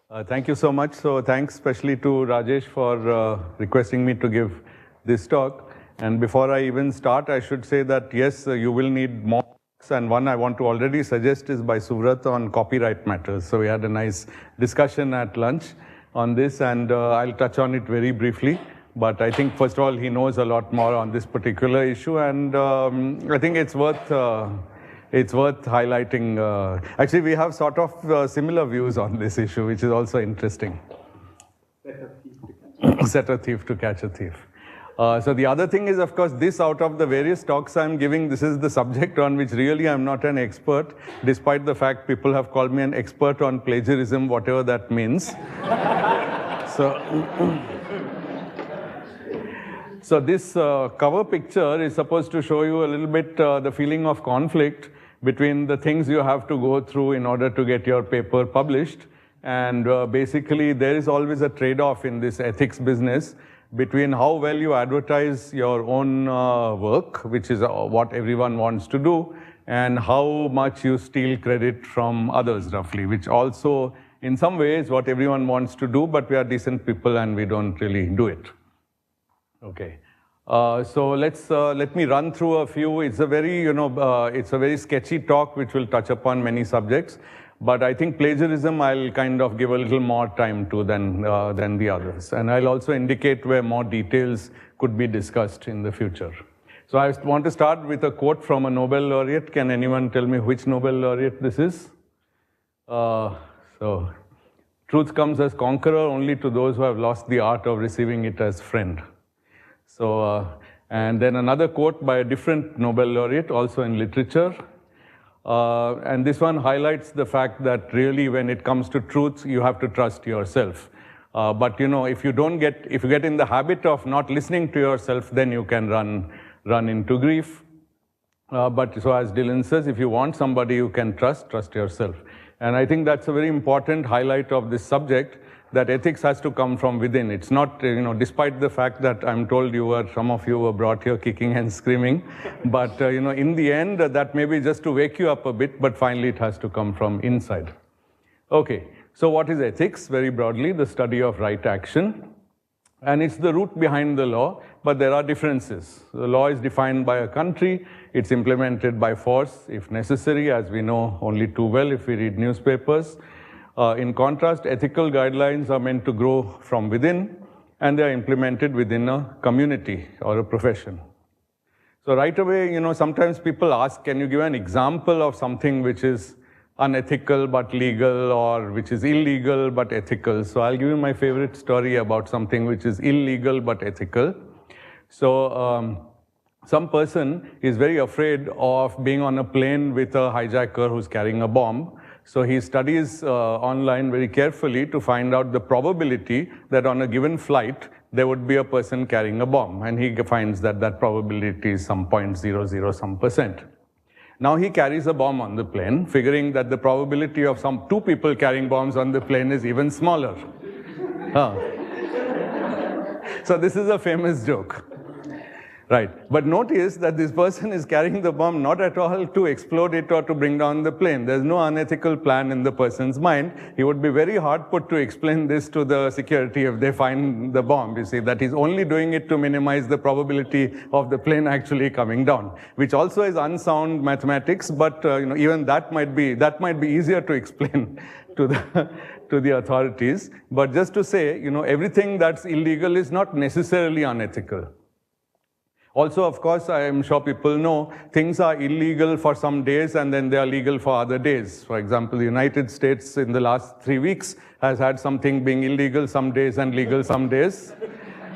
Thank you so much. So thanks especially to Rajesh for requesting me to give this talk. And before I even start, I should say that yes, you will need more talks, and one I want to already suggest is by Suvrat on copyright matters. So we had a nice discussion at lunch on this, and I'll touch on it very briefly. But I think, first of all, he knows a lot more on this particular issue, and I think it's worth highlighting. Actually, we have sort of similar views on this issue, which is also interesting. Set a thief to catch a thief. So the other thing is, of course, this out of the various talks I'm giving, this is the subject on which really I'm not an expert, despite the fact people have called me an expert on plagiarism, whatever that means. So this cover picture is supposed to show you a little bit the feeling of conflict between the things you have to go through in order to get your paper published. And basically, there is always a trade-off in this ethics business between how well you advertise your own work, which is what everyone wants to do, and how much you steal credit from others, roughly, which also, in some ways, what everyone wants to do, but we are decent people and we don't really do it. Okay. So let me run through a few. It's a very, it's a very sketchy talk which will touch upon many subjects. But I think plagiarism I'll kind of give a little more time to than the others. And I'll also indicate where more details could be discussed in the future. So I want to start with a quote from a Nobel laureate. Can anyone tell me which Nobel laureate this is? So, truth comes as conqueror only to those who have lost the art of receiving it as friend. So, and then another quote by a different Nobel laureate, also in literature. And this one highlights the fact that really when it comes to truth, you have to trust yourself. But if you get in the habit of not listening to yourself, then you can run into grief. But so as Dylan says, if you want somebody you can trust yourself. And I think that's a very important highlight of this subject, that ethics has to come from within. It's not, despite the fact that I'm told some of you were brought here kicking and screaming, but in the end, that may be just to wake you up a bit, but finally it has to come from inside. Okay, so what is ethics? Very broadly, the study of right action. And it's the root behind the law, but there are differences. The law is defined by a country. It's implemented by force, if necessary, as we know only too well if we read newspapers. In contrast, ethical guidelines are meant to grow from within, and they are implemented within a community or a profession. So right away, sometimes people ask, can you give an example of something which is unethical but legal, or which is illegal but ethical? So I'll give you my favorite story about something which is illegal but ethical. So some person is very afraid of being on a plane with a hijacker who's carrying a bomb. So he studies online very carefully to find out the probability that on a given flight, there would be a person carrying a bomb. And he finds that that probability is some 0.00 some percent. Now he carries a bomb on the plane, figuring that the probability of some 2 people carrying bombs on the plane is even smaller. So this is a famous joke. Right, but notice that this person is carrying the bomb not at all to explode it or to bring down the plane. There's no unethical plan in the person's mind. He would be very hard put to explain this to the security if they find the bomb. You see, that he's only doing it to minimize the probability of the plane actually coming down, which also is unsound mathematics, but even that might be easier to explain to the authorities. But just to say, everything that's illegal is not necessarily unethical. Also, of course, I am sure people know, things are illegal for some days and then they are legal for other days. For example, the United States in the last 3 weeks has had something being illegal some days and legal some days.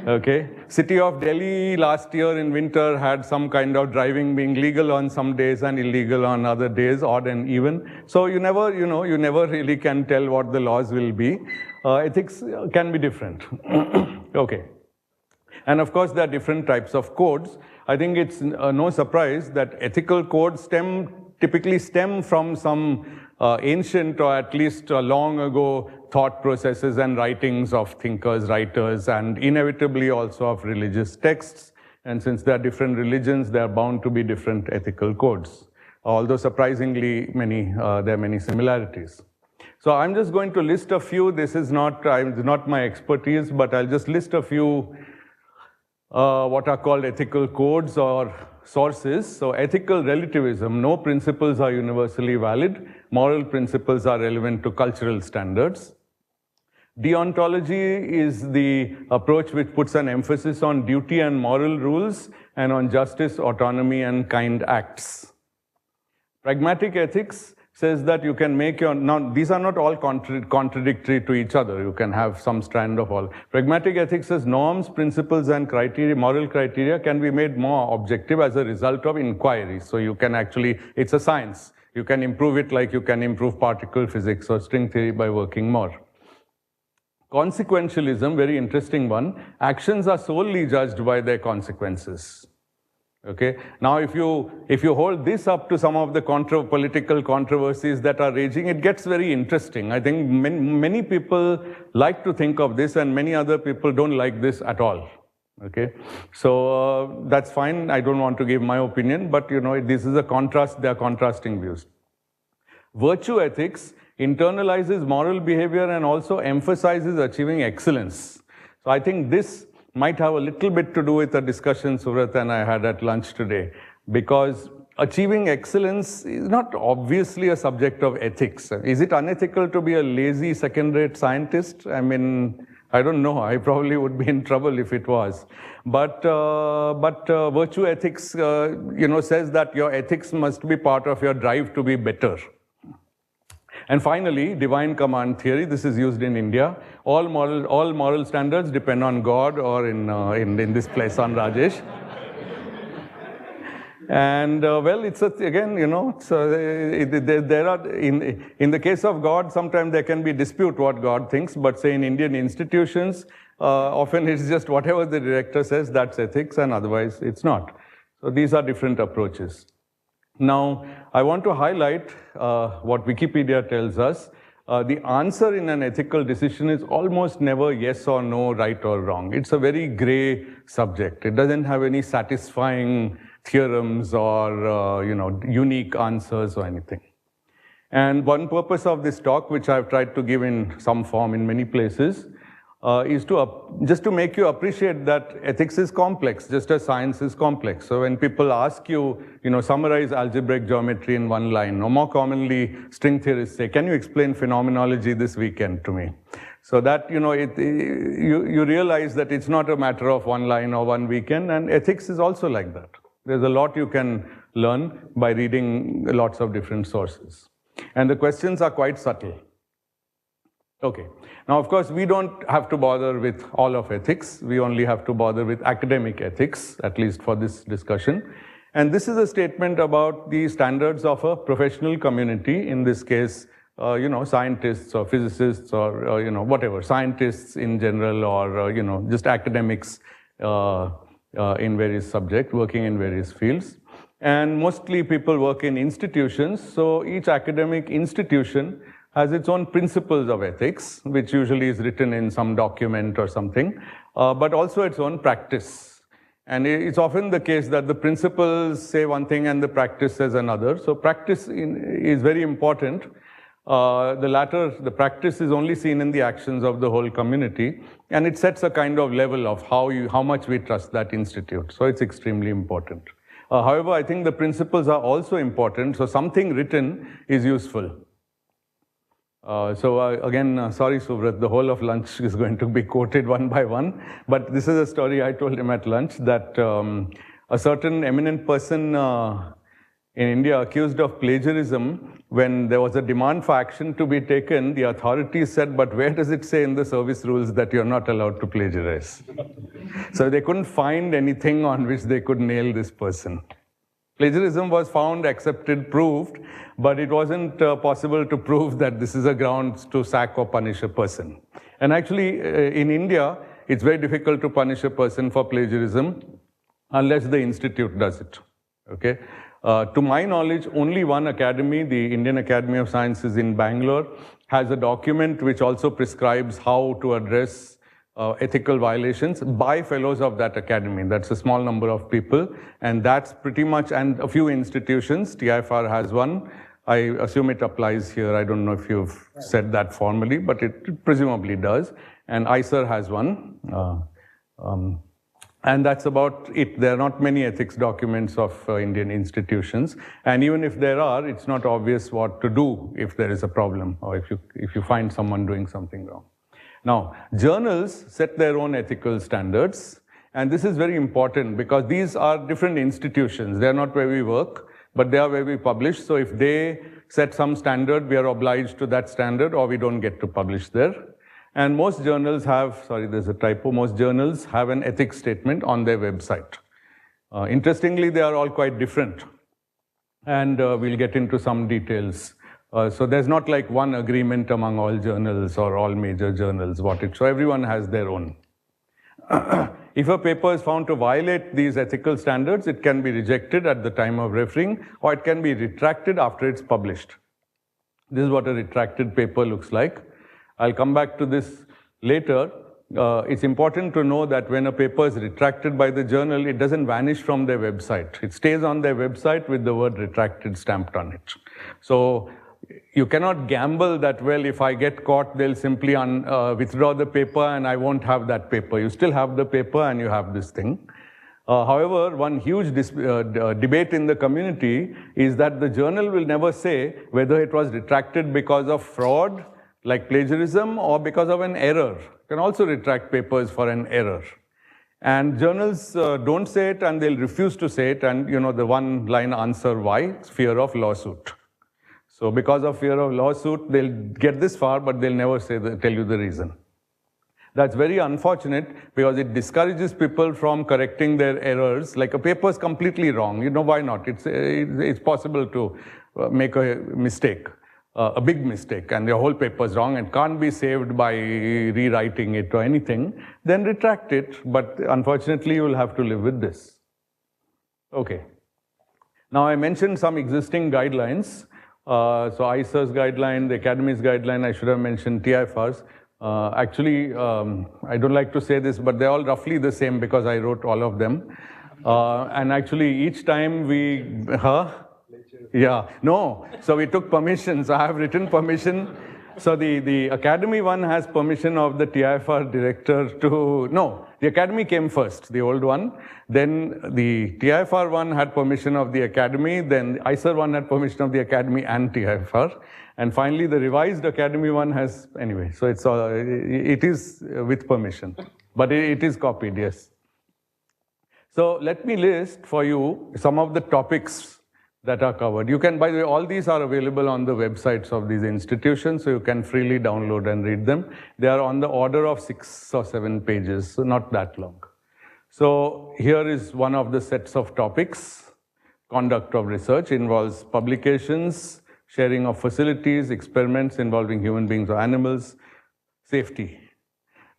Okay. City of Delhi last year in winter had some kind of driving being legal on some days and illegal on other days, odd and even. So you never really can tell what the laws will be. Ethics can be different. Okay. And of course, there are different types of codes. I think it's no surprise that ethical codes typically stem from some ancient or at least long ago thought processes and writings of thinkers, writers, and inevitably also of religious texts. And since there are different religions, there are bound to be different ethical codes. Although surprisingly, there are many similarities. So I'm just going to list a few. This is not my expertise, but I'll just list a few what are called ethical codes or sources. So ethical relativism, no principles are universally valid. Moral principles are relevant to cultural standards. Deontology is the approach which puts an emphasis on duty and moral rules and on justice, autonomy, and kind acts. Pragmatic ethics says that you can make your, now these are not all contradictory to each other, you can have some strand of all. Pragmatic ethics says norms, principles, and criteria, moral criteria can be made more objective as a result of inquiry. So you can actually, it's a science. You can improve it like you can improve particle physics or string theory by working more. Consequentialism, very interesting one. Actions are solely judged by their consequences. Okay. Now, if you hold this up to some of the political controversies that are raging, it gets very interesting. I think many people like to think of this, and many other people don't like this at all. Okay. So that's fine. I don't want to give my opinion, but this is a contrast. They are contrasting views. Virtue ethics internalizes moral behavior and also emphasizes achieving excellence. So I think this might have a little bit to do with the discussion Surat and I had at lunch today, because achieving excellence is not obviously a subject of ethics. Is it unethical to be a lazy second-rate scientist? I mean, I don't know. I probably would be in trouble if it was. But virtue ethics, says that your ethics must be part of your drive to be better. And finally, divine command theory. This is used in India. All moral standards depend on God, or in this place on Rajesh. And well, it's again, there are in the case of God, sometimes there can be dispute what God thinks. But say in Indian institutions, often it's just whatever the director says, that's ethics, and otherwise it's not. So these are different approaches. Now, I want to highlight what Wikipedia tells us. The answer in an ethical decision is almost never yes or no, right or wrong. It's a very gray subject. It doesn't have any satisfying theorems or unique answers or anything. And one purpose of this talk, which I've tried to give in some form in many places, is just to make you appreciate that ethics is complex, just as science is complex. So when people ask you, summarize algebraic geometry in one line, or more commonly, string theorists say, can you explain phenomenology this weekend to me? So that, you realize that it's not a matter of one line or one weekend, and ethics is also like that. There's a lot you can learn by reading lots of different sources. And the questions are quite subtle. Okay. Now, of course, we don't have to bother with all of ethics. We only have to bother with academic ethics, at least for this discussion. And this is a statement about the standards of a professional community, in this case, scientists or physicists or, whatever, scientists in general, or, just academics in various subjects, working in various fields. And mostly people work in institutions. So each academic institution has its own principles of ethics, which usually is written in some document or something, but also its own practice. And it's often the case that the principles say one thing and the practice says another. So practice is very important. The practice is only seen in the actions of the whole community, and it sets a kind of level of how much we trust that institute. So it's extremely important. However, I think the principles are also important. So something written is useful. Again, sorry, Subrat, the whole of lunch is going to be quoted one by one. But this is a story I told him at lunch, that a certain eminent person in India accused of plagiarism, when there was a demand for action to be taken, the authorities said, but where does it say in the service rules that you're not allowed to plagiarize? So they couldn't find anything on which they could nail this person. Plagiarism was found, accepted, proved, but it wasn't possible to prove that this is a ground to sack or punish a person. And actually, in India, it's very difficult to punish a person for plagiarism unless the institute does it. Okay? To my knowledge, only one academy, the Indian Academy of Sciences in Bangalore, has a document which also prescribes how to address ethical violations by fellows of that academy. That's a small number of people, and that's pretty much, and a few institutions, TIFR has one, I assume it applies here. I don't know if you've said that formally, but it presumably does. And ICER has one. And that's about it. There are not many ethics documents of Indian institutions. And even if there are, it's not obvious what to do if there is a problem or if you find someone doing something wrong. Now, journals set their own ethical standards. And this is very important because these are different institutions. They're not where we work, but they are where we publish. So if they set some standard, we are obliged to that standard or we don't get to publish there. And most journals have, sorry, there's a typo, most journals have an ethics statement on their website. Interestingly, they are all quite different. And we'll get into some details. So there's not like one agreement among all journals or all major journals, so everyone has their own. If a paper is found to violate these ethical standards, it can be rejected at the time of referring, or it can be retracted after it's published. This is what a retracted paper looks like. I'll come back to this later. It's important to know that when a paper is retracted by the journal, it doesn't vanish from their website. It stays on their website with the word retracted stamped on it. So you cannot gamble that, well, if I get caught, they'll simply withdraw the paper and I won't have that paper. You still have the paper and you have this thing. However, one huge debate in the community is that the journal will never say whether it was retracted because of fraud, like plagiarism, or because of an error. You can also retract papers for an error. And journals don't say it and they'll refuse to say it. And the one-line answer why? It's fear of lawsuit. So because of fear of lawsuit, they'll get this far, but they'll never tell you the reason. That's very unfortunate because it discourages people from correcting their errors. Like a paper is completely wrong. Why not? It's possible to make a mistake, a big mistake, and your whole paper is wrong and can't be saved by rewriting it or anything. Then retract it, but unfortunately, you will have to live with this. Okay. Now, I mentioned some existing guidelines. So ICER's guideline, the Academy's guideline, I should have mentioned TIFR's. Actually, I don't like to say this, but they're all roughly the same because I wrote all of them. And actually, each time we, yeah, no. So we took permissions. I have written permission. So the Academy one has permission of the TIFR director to, no, the Academy came first, the old one. Then the TIFR one had permission of the Academy. Then the ICER one had permission of the Academy and TIFR. And finally, the revised Academy one has, anyway, so it is with permission. But it is copied, yes. So let me list for you some of the topics that are covered. You can, by the way, all these are available on the websites of these institutions, so you can freely download and read them. They are on the order of 6 or 7 pages, so not that long. So here is one of the sets of topics. Conduct of research involves publications, sharing of facilities, experiments involving human beings or animals, safety.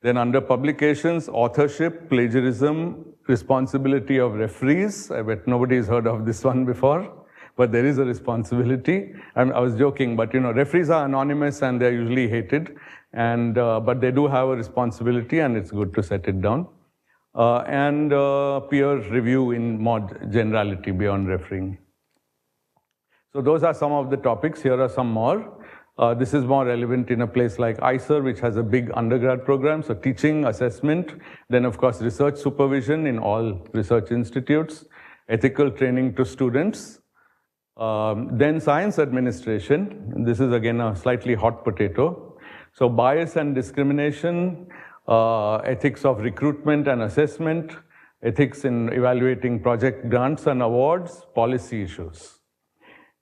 Then under publications, authorship, plagiarism, responsibility of referees. I bet nobody's heard of this one before. But there is a responsibility. I was joking, but referees are anonymous and they're usually hated. And but they do have a responsibility, and it's good to set it down. And peer review in more generality beyond refereeing. So those are some of the topics. Here are some more. This is more relevant in a place like ICER, which has a big undergrad program. So teaching, assessment, then of course research supervision in all research institutes, ethical training to students. Then science administration. This is again a slightly hot potato. So bias and discrimination, ethics of recruitment and assessment, ethics in evaluating project grants and awards, policy issues.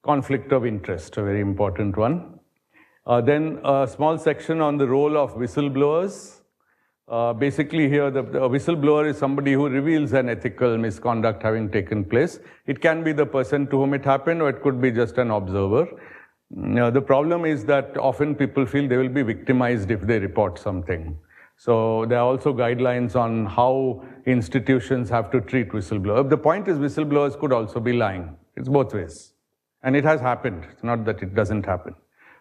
Conflict of interest, a very important one. Then a small section on the role of whistleblowers. Basically here, the whistleblower is somebody who reveals an ethical misconduct having taken place. It can be the person to whom it happened, or it could be just an observer. The problem is that often people feel they will be victimized if they report something. So there are also guidelines on how institutions have to treat whistleblowers. The point is whistleblowers could also be lying. It's both ways. And it has happened. It's not that it doesn't happen.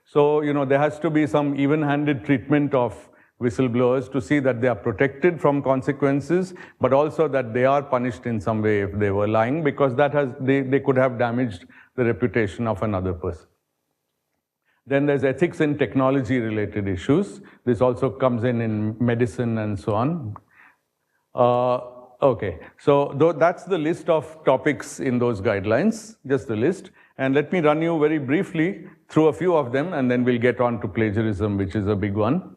So, there has to be some even-handed treatment of whistleblowers to see that they are protected from consequences, but also that they are punished in some way if they were lying, because they could have damaged the reputation of another person. Then there's ethics in technology-related issues. This also comes in medicine and so on. Okay, so that's the list of topics in those guidelines, just the list. And let me run you very briefly through a few of them, and then we'll get on to plagiarism, which is a big one.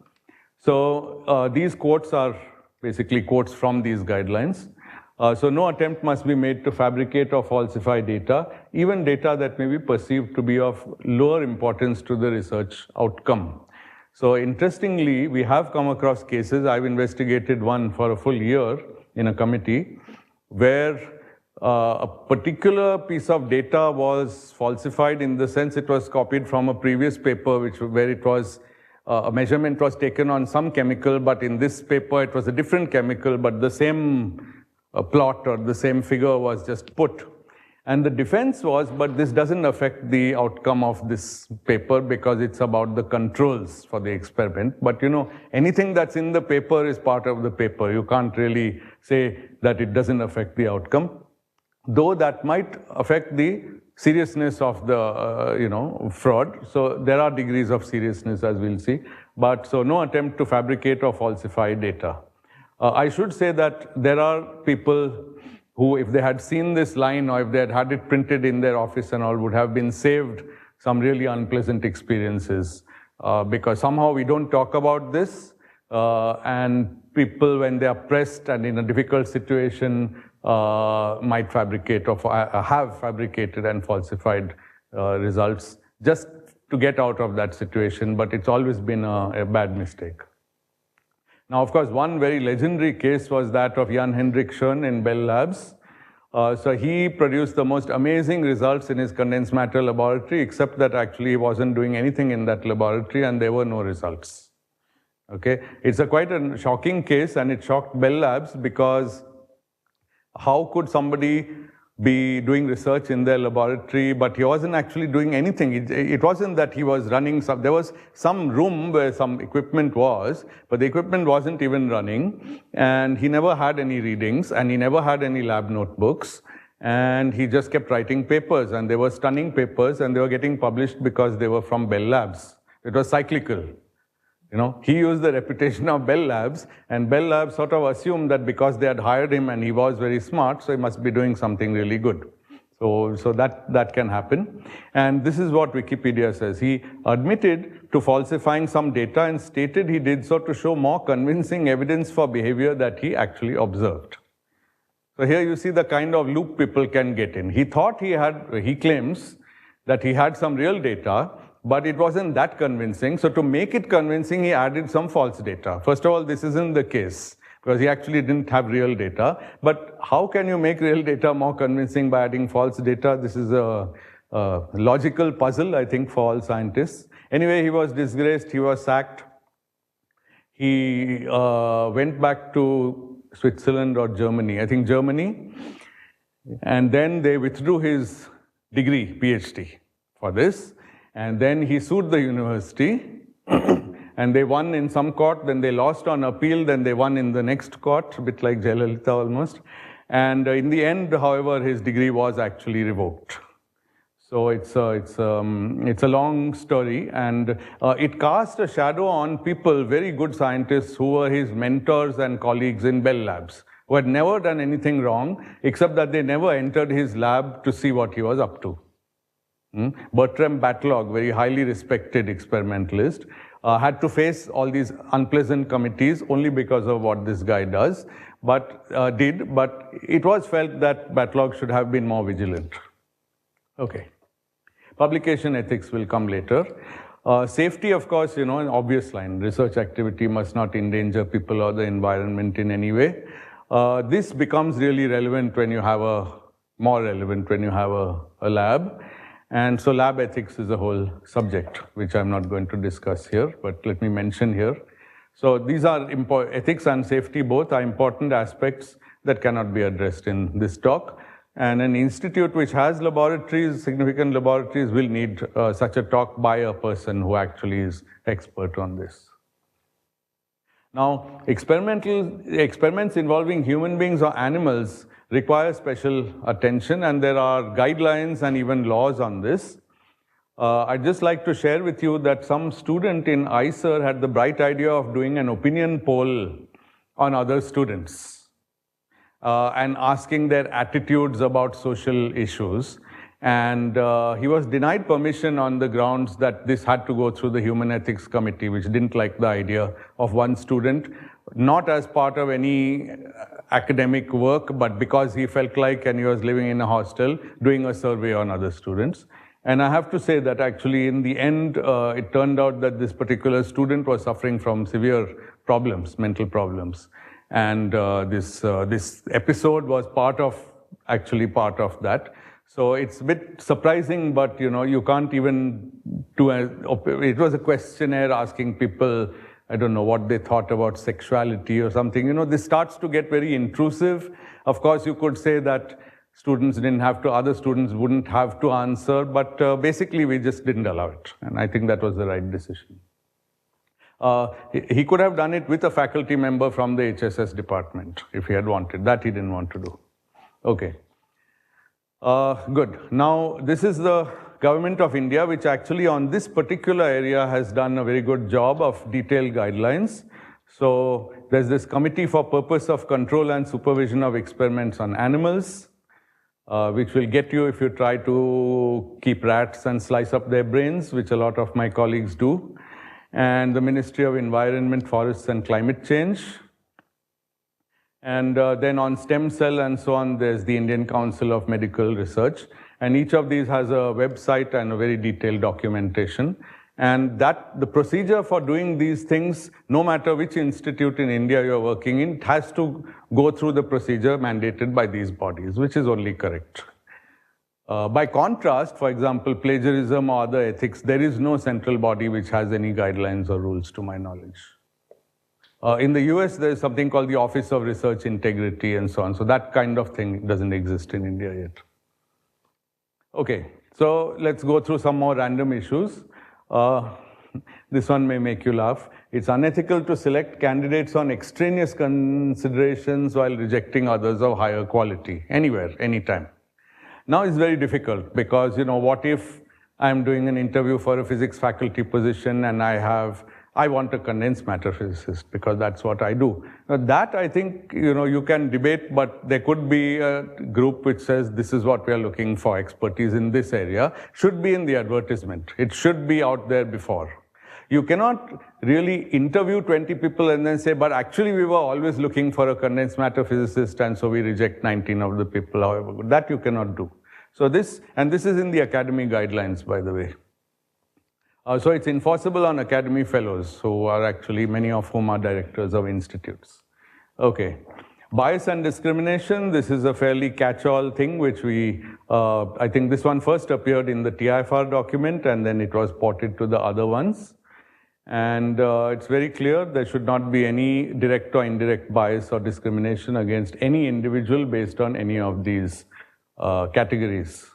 So these quotes are basically quotes from these guidelines. So no attempt must be made to fabricate or falsify data, even data that may be perceived to be of lower importance to the research outcome. So interestingly, we have come across cases, I've investigated one for a full year in a committee, where a particular piece of data was falsified in the sense it was copied from a previous paper where it was a measurement was taken on some chemical, but in this paper it was a different chemical, but the same plot or the same figure was just put. And the defense was, but this doesn't affect the outcome of this paper because it's about the controls for the experiment. But you know, anything that's in the paper is part of the paper. You can't really say that it doesn't affect the outcome, though that might affect the seriousness of the fraud. So there are degrees of seriousness, as we'll see. But so no attempt to fabricate or falsify data. I should say that there are people who, if they had seen this line or if they had had it printed in their office and all, would have been saved some really unpleasant experiences because somehow we don't talk about this and people, when they are pressed and in a difficult situation, might fabricate or have fabricated and falsified results just to get out of that situation, but it's always been a bad mistake. Now, of course, one very legendary case was that of Jan Hendrickson in Bell Labs. So he produced the most amazing results in his condensed matter laboratory, except that actually he wasn't doing anything in that laboratory and there were no results. Okay, it's quite a shocking case, and it shocked Bell Labs because how could somebody be doing research in their laboratory, but he wasn't actually doing anything. It wasn't that he was running there was some room where some equipment was, but the equipment wasn't even running, and he never had any readings, and he never had any lab notebooks, and he just kept writing papers, and they were stunning papers, and they were getting published because they were from Bell Labs. It was cyclical. You know, he used the reputation of Bell Labs, and Bell Labs sort of assumed that because they had hired him and he was very smart, so he must be doing something really good. So that can happen. And this is what Wikipedia says. He admitted to falsifying some data and stated he did so to show more convincing evidence for behavior that he actually observed. So here you see the kind of loop people can get in. He thought he claims that he had some real data, but it wasn't that convincing. So to make it convincing, he added some false data. First of all, this isn't the case because he actually didn't have real data. But how can you make real data more convincing by adding false data? This is a logical puzzle, I think, for all scientists. Anyway, he was disgraced, he was sacked. He went back to Switzerland or Germany, I think Germany. And then they withdrew his degree, PhD, for this. And then he sued the university, and they won in some court, then they lost on appeal, then they won in the next court, a bit like Jayalalitha almost. And in the end, however, his degree was actually revoked. So it's a long story, and it cast a shadow on people, very good scientists who were his mentors and colleagues in Bell Labs, who had never done anything wrong, except that they never entered his lab to see what he was up to. Bertram Batlogg, very highly respected experimentalist, had to face all these unpleasant committees only because of what this guy does, but it was felt that Batlogg should have been more vigilant. Okay. Publication ethics will come later. Safety, of course, an obvious line. Research activity must not endanger people or the environment in any way. This becomes really relevant when you have more relevant when you have a lab. And so lab ethics is a whole subject, which I'm not going to discuss here, but let me mention here. So these are ethics and safety both are important aspects that cannot be addressed in this talk. And an institute which has laboratories, significant laboratories, will need such a talk by a person who actually is expert on this. Now, experiments involving human beings or animals require special attention, and there are guidelines and even laws on this. I'd just like to share with you that some student in ICER had the bright idea of doing an opinion poll on other students and asking their attitudes about social issues. And he was denied permission on the grounds that this had to go through the Human Ethics Committee, which didn't like the idea of one student, not as part of any academic work, but because he felt like, and he was living in a hostel, doing a survey on other students. And I have to say that actually in the end, it turned out that this particular student was suffering from severe problems, mental problems. And this episode was actually part of that. So it's a bit surprising, but you can't even do it was a questionnaire asking people, I don't know, what they thought about sexuality or something. This starts to get very intrusive. Of course, you could say that other students wouldn't have to answer, but basically we just didn't allow it. And I think that was the right decision. He could have done it with a faculty member from the HSS department if he had wanted. That he didn't want to do. Okay. Good. Now, this is the Government of India, which actually on this particular area has done a very good job of detailed guidelines. So there's this Committee for Purpose of Control and Supervision of Experiments on Animals, which will get you if you try to keep rats and slice up their brains, which a lot of my colleagues do. And the Ministry of Environment, Forests and Climate Change. And then on stem cell and so on, there's the Indian Council of Medical Research. And each of these has a website and a very detailed documentation. And the procedure for doing these things, no matter which institute in India you're working in, it has to go through the procedure mandated by these bodies, which is only correct. By contrast, for example, plagiarism or other ethics, there is no central body which has any guidelines or rules to my knowledge. In the US, there is something called the Office of Research Integrity and so on. So that kind of thing doesn't exist in India yet. Okay, so let's go through some more random issues. This one may make you laugh. It's unethical to select candidates on extraneous considerations while rejecting others of higher quality, anywhere, anytime. Now it's very difficult because, what if I'm doing an interview for a physics faculty position and I want a condensed matter physicist because that's what I do. Now that I think, you can debate, but there could be a group which says this is what we are looking for, expertise in this area, should be in the advertisement. It should be out there before. You cannot really interview 20 people and then say, but actually we were always looking for a condensed matter physicist and so we reject 19 of the people, however good. That you cannot do. So this is in the academy guidelines, by the way. So it's enforceable on academy fellows who are actually, many of whom are directors of institutes. Okay. Bias and discrimination, this is a fairly catch-all thing which I think this one first appeared in the TIFR document and then it was ported to the other ones. And it's very clear there should not be any direct or indirect bias or discrimination against any individual based on any of these categories.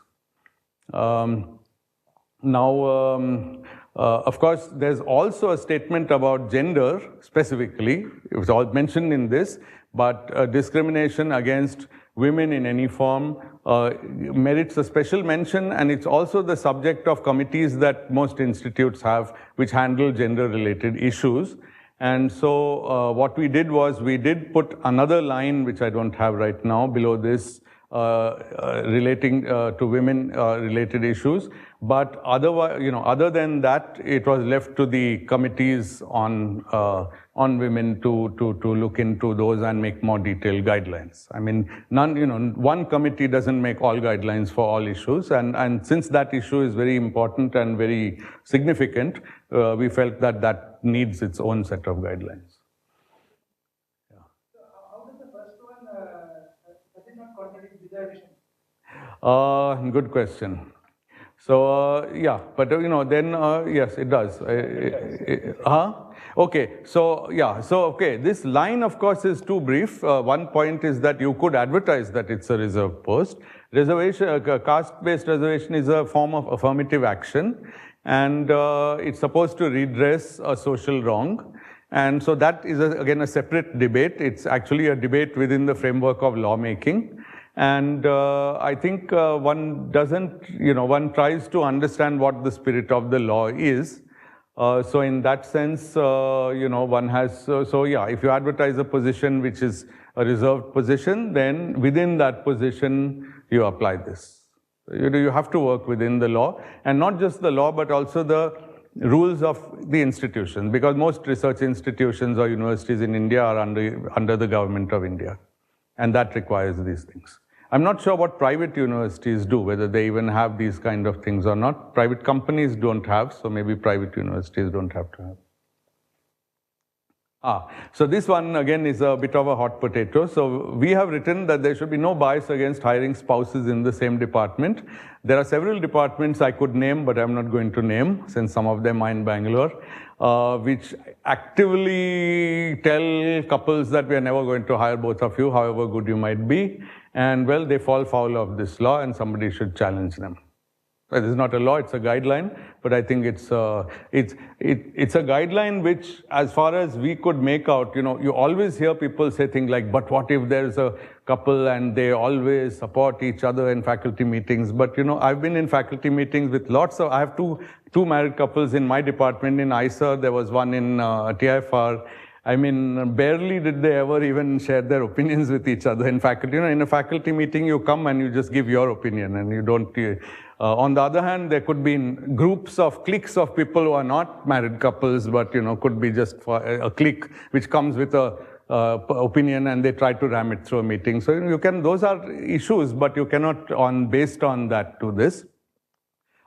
Of course, there's also a statement about gender specifically. It was all mentioned in this, but discrimination against women in any form merits a special mention, and it's also the subject of committees that most institutes have which handle gender-related issues. And so what we did was we did put another line, which I don't have right now, below this, relating to women-related issues. But otherwise, other than that, it was left to the committees on women to look into those and make more detailed guidelines. I mean, one committee doesn't make all guidelines for all issues, and since that issue is very important and very significant, we felt that needs its own set of guidelines. Yeah. So how does the first one does it not contradict reservation? Good question. So, yeah, but then, yes, it does. Okay, so, yeah, so, okay, this line, of course, is too brief. One point is that you could advertise that it's a reserved post. Caste-based reservation is a form of affirmative action, and it's supposed to redress a social wrong. And so that is, again, a separate debate. It's actually a debate within the framework of lawmaking. And I think one doesn't, one tries to understand what the spirit of the law is. So in that sense, one has, so yeah, if you advertise a position which is a reserved position, then within that position, you apply this. You have to work within the law, and not just the law, but also the rules of the institution, because most research institutions or universities in India are under the government of India, and that requires these things. I'm not sure what private universities do, whether they even have these kind of things or not. Private companies don't have, so maybe private universities don't have to have. So this one again is a bit of a hot potato. So we have written that there should be no bias against hiring spouses in the same department. There are several departments I could name, but I'm not going to name, since some of them are in Bangalore, which actively tell couples that we are never going to hire both of you, however good you might be. And well, they fall foul of this law, and somebody should challenge them. Well, this is not a law, it's a guideline, but I think it's a guideline which, as far as we could make out, you always hear people say things like, but what if there's a couple and they always support each other in faculty meetings? But I've been in faculty meetings with lots of, I have two married couples in my department in ICER, there was one in TIFR. I mean, barely did they ever even share their opinions with each other in faculty. In a faculty meeting, you come and you just give your opinion, and you don't. On the other hand, there could be groups of cliques of people who are not married couples, but could be just for a clique which comes with a opinion, and they try to ram it through a meeting. So you can. Those are issues, but you cannot based on that do this.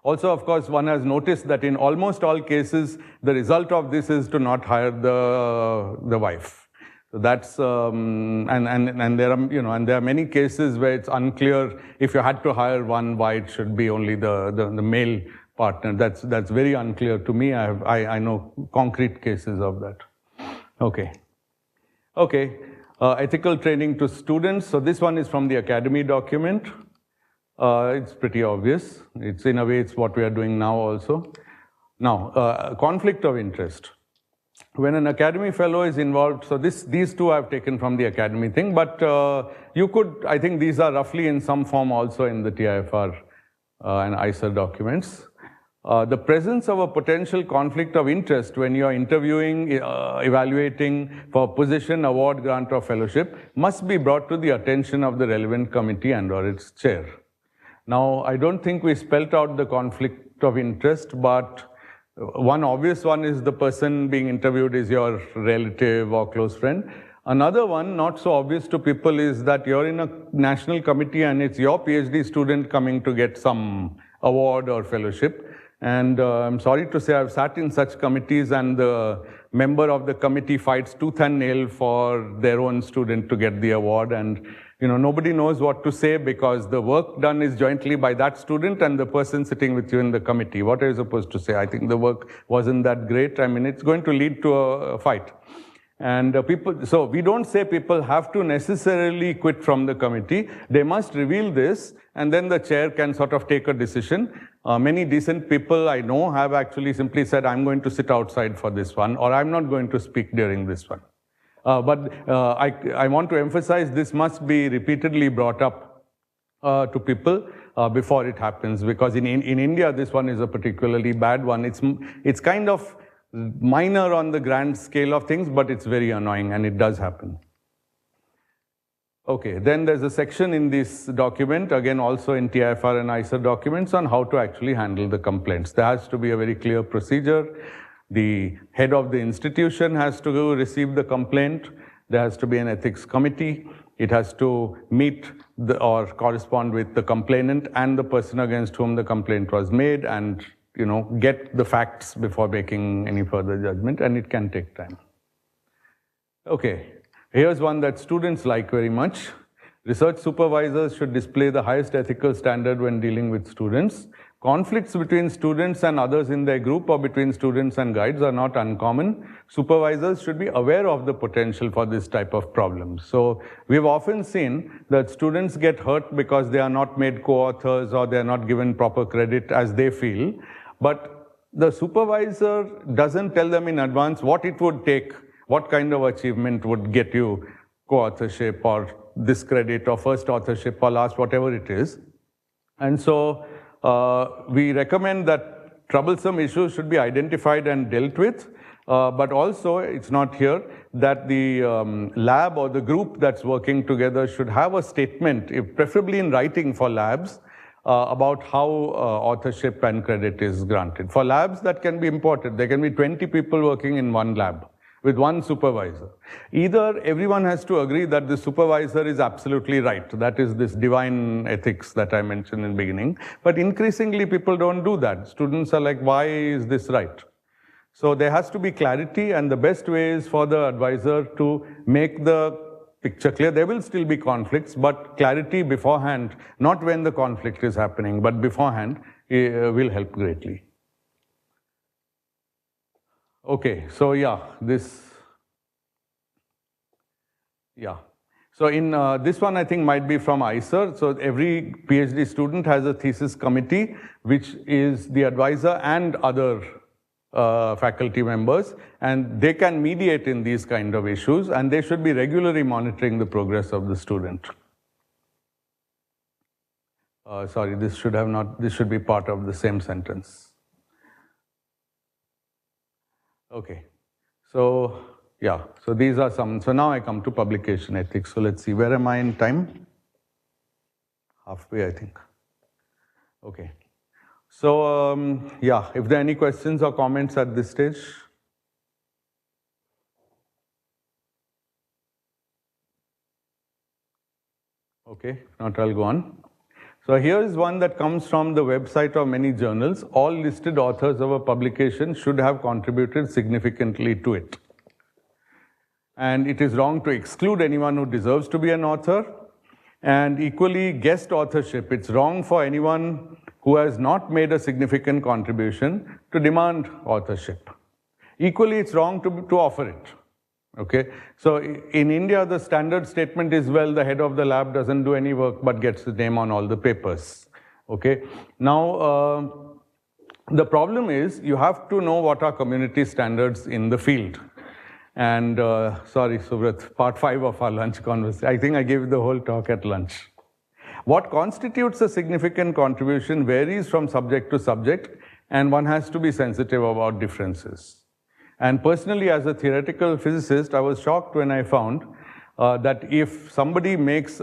Also, of course, one has noticed that in almost all cases, the result of this is to not hire the wife. So that's and there are and there are many cases where it's unclear if you had to hire one, why it should be only the male partner. That's very unclear to me. I know concrete cases of that. Okay. Ethical training to students. So this one is from the academy document. It's pretty obvious. It's in a way, it's what we are doing now also. Now, conflict of interest. When an academy fellow is involved, so these two I've taken from the academy thing, but you could, I think these are roughly in some form also in the TIFR and ICER documents. The presence of a potential conflict of interest when you are interviewing, evaluating for position, award, grant, or fellowship must be brought to the attention of the relevant committee and or its chair. Now, I don't think we spelt out the conflict of interest, but one obvious one is the person being interviewed is your relative or close friend. Another one, not so obvious to people, is that you're in a national committee and it's your PhD student coming to get some award or fellowship. And I'm sorry to say I've sat in such committees and the member of the committee fights tooth and nail for their own student to get the award. And nobody knows what to say because the work done is jointly by that student and the person sitting with you in the committee. What are you supposed to say? I think the work wasn't that great. I mean, it's going to lead to a fight. And so we don't say people have to necessarily quit from the committee. They must reveal this, and then the chair can sort of take a decision. Many decent people I know have actually simply said, I'm going to sit outside for this one, or I'm not going to speak during this one. But I want to emphasize this must be repeatedly brought up to people before it happens, because in India, this one is a particularly bad one. It's kind of minor on the grand scale of things, but it's very annoying, and it does happen. Okay, then there's a section in this document, again also in TIFR and ICER documents, on how to actually handle the complaints. There has to be a very clear procedure. The head of the institution has to receive the complaint. There has to be an ethics committee. It has to meet or correspond with the complainant and the person against whom the complaint was made, and get the facts before making any further judgment, and it can take time. Okay, here's one that students like very much. Research supervisors should display the highest ethical standard when dealing with students. Conflicts between students and others in their group or between students and guides are not uncommon. Supervisors should be aware of the potential for this type of problems. So we've often seen that students get hurt because they are not made co-authors or they are not given proper credit as they feel. But the supervisor doesn't tell them in advance what it would take, what kind of achievement would get you co-authorship or this credit or first authorship or last, whatever it is. And so we recommend that troublesome issues should be identified and dealt with, but also, it's not here, that the lab or the group that's working together should have a statement, preferably in writing for labs, about how authorship and credit is granted. For labs, that can be imported. There can be 20 people working in one lab with one supervisor. Either everyone has to agree that the supervisor is absolutely right. That is this divine ethics that I mentioned in the beginning. But increasingly, people don't do that. Students are like, why is this right? So there has to be clarity, and the best way is for the advisor to make the picture clear. There will still be conflicts, but clarity beforehand, not when the conflict is happening, but beforehand, will help greatly. Okay, so So in this one, I think might be from ICER. So every PhD student has a thesis committee, which is the advisor and other faculty members, and they can mediate in these kind of issues, and they should be regularly monitoring the progress of the student. Sorry, this should be part of the same sentence. Okay, so so these are some, so now I come to publication ethics. So let's see, where am I in time? Halfway, I think. Okay. So, if there are any questions or comments at this stage. Okay, if not, I'll go on. So here is one that comes from the website of many journals. All listed authors of a publication should have contributed significantly to it. And it is wrong to exclude anyone who deserves to be an author. And equally, guest authorship, it's wrong for anyone who has not made a significant contribution to demand authorship. Equally, it's wrong to offer it. Okay, so in India, the standard statement is, well, the head of the lab doesn't do any work but gets his name on all the papers. Okay, now the problem is you have to know what are community standards in the field. And sorry, Subrat, part 5 of our lunch conversation. I think I gave the whole talk at lunch. What constitutes a significant contribution varies from subject to subject, and one has to be sensitive about differences. And personally, as a theoretical physicist, I was shocked when I found that if somebody makes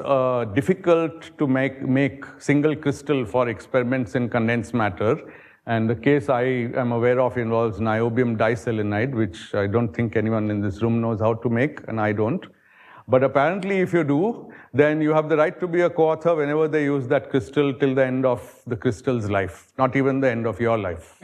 difficult to make single crystal for experiments in condensed matter, and the case I am aware of involves niobium diselenide, which I don't think anyone in this room knows how to make, and I don't. But apparently, if you do, then you have the right to be a co-author whenever they use that crystal till the end of the crystal's life, not even the end of your life.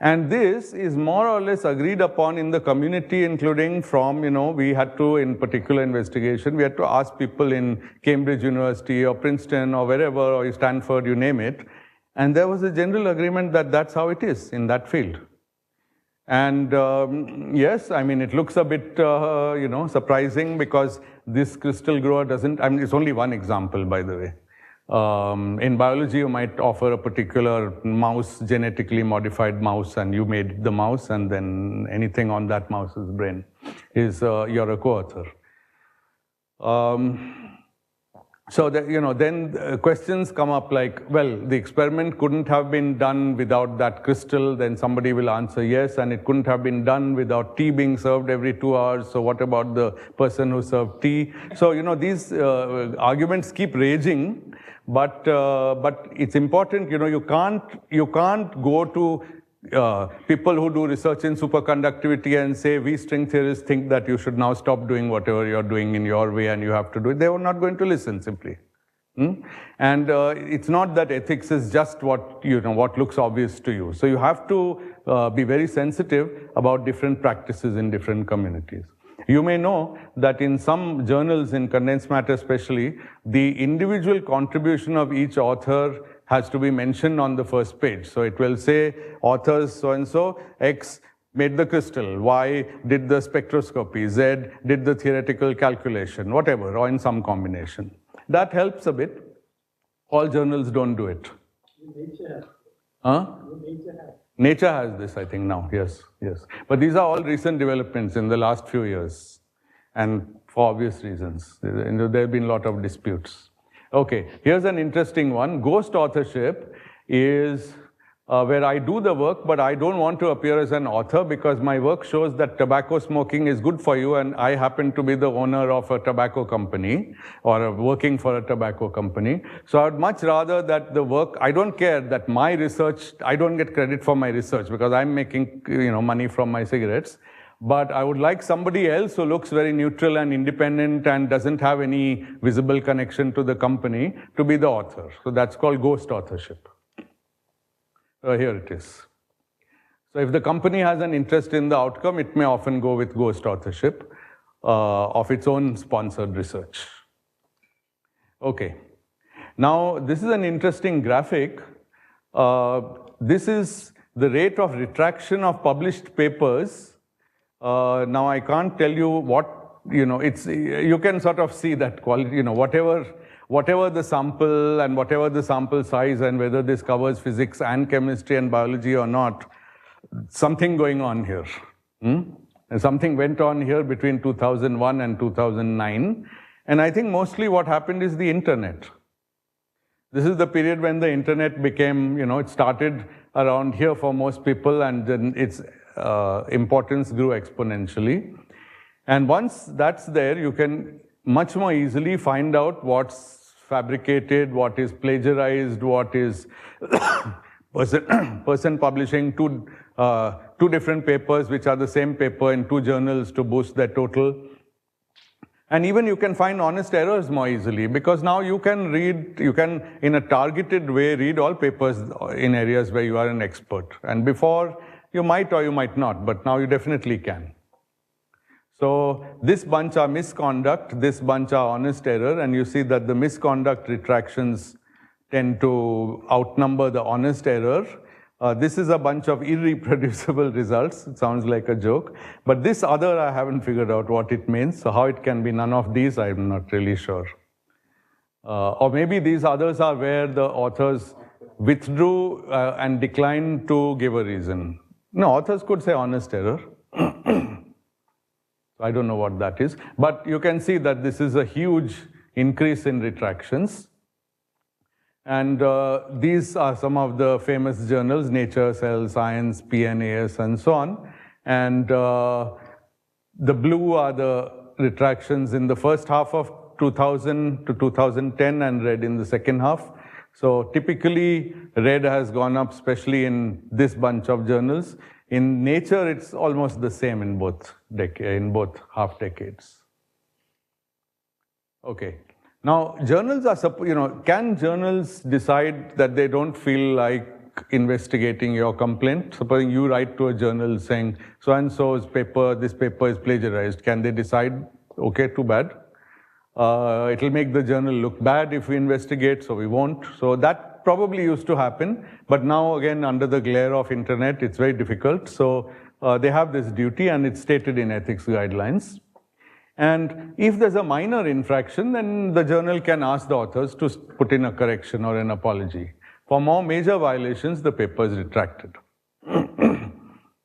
And this is more or less agreed upon in the community, including from, we had to, in particular investigation, we had to ask people in Cambridge University or Princeton or wherever, or Stanford, you name it. And there was a general agreement that that's how it is in that field. And yes, I mean, it looks a bit, surprising because this crystal grower doesn't, I mean, it's only one example, by the way. In biology, you might offer a particular mouse, genetically modified mouse, and you made the mouse, and then anything on that mouse's brain is you're a co-author. So that, then questions come up like, well, the experiment couldn't have been done without that crystal. Then somebody will answer yes, and it couldn't have been done without tea being served every 2 hours. So what about the person who served tea? So these arguments keep raging. But it's important, you can't go to people who do research in superconductivity and say, we string theorists think that you should now stop doing whatever you're doing in your way and you have to do it. They were not going to listen, simply. And it's not that ethics is just what looks obvious to you. So you have to be very sensitive about different practices in different communities. You may know that in some journals, in condensed matter especially, the individual contribution of each author has to be mentioned on the first page. So it will say, authors so-and-so, X made the crystal, Y did the spectroscopy, Z did the theoretical calculation, whatever, or in some combination. That helps a bit. All journals don't do it. Nature. Huh? Nature has. Nature has this, I think, now, yes. But these are all recent developments in the last few years. and for obvious reasons. There have been a lot of disputes. Okay, here's an interesting one. Ghost authorship is where I do the work, but I don't want to appear as an author because my work shows that tobacco smoking is good for you, and I happen to be the owner of a tobacco company or working for a tobacco company. So I would much rather that the work, I don't care that my research, I don't get credit for my research because I'm making money from my cigarettes. But I would like somebody else who looks very neutral and independent and doesn't have any visible connection to the company to be the author. So that's called ghost authorship. Here it is. So if the company has an interest in the outcome, it may often go with ghost authorship of its own sponsored research. Okay. Now, this is an interesting graphic. This is the rate of retraction of published papers. Now, I can't tell you what, you can sort of see that quality, whatever the sample and whatever the sample size and whether this covers physics and chemistry and biology or not, something going on here. And something went on here between 2001 and 2009. And I think mostly what happened is the internet. This is the period when the internet became, it started around here for most people, and then its importance grew exponentially. And once that's there, you can much more easily find out what's fabricated, what is plagiarized, what is person publishing two different papers which are the same paper in two journals to boost their total. And even you can find honest errors more easily because now you can in a targeted way read all papers in areas where you are an expert. And before you might or you might not, but now you definitely can. So this bunch are misconduct, this bunch are honest error, and you see that the misconduct retractions tend to outnumber the honest error. This is a bunch of irreproducible results. It sounds like a joke. But this other, I haven't figured out what it means. So how it can be none of these, I'm not really sure. Or maybe these others are where the authors withdrew and declined to give a reason. No, authors could say honest error. I don't know what that is. But you can see that this is a huge increase in retractions. And these are some of the famous journals, Nature, Cell, Science, PNAS, and so on. And the blue are the retractions in the first half of 2000 to 2010 and red in the second half. So typically, red has gone up, especially in this bunch of journals. In Nature, it's almost the same in both half decades. Okay. Now, journals are, can journals decide that they don't feel like investigating your complaint? Supposing you write to a journal saying, so-and-so's paper, this paper is plagiarized. Can they decide, okay, too bad? It'll make the journal look bad if we investigate, so we won't. So that probably used to happen. But now, again, under the glare of internet, it's very difficult. So they have this duty, and it's stated in ethics guidelines. And if there's a minor infraction, then the journal can ask the authors to put in a correction or an apology. For more major violations, the paper is retracted.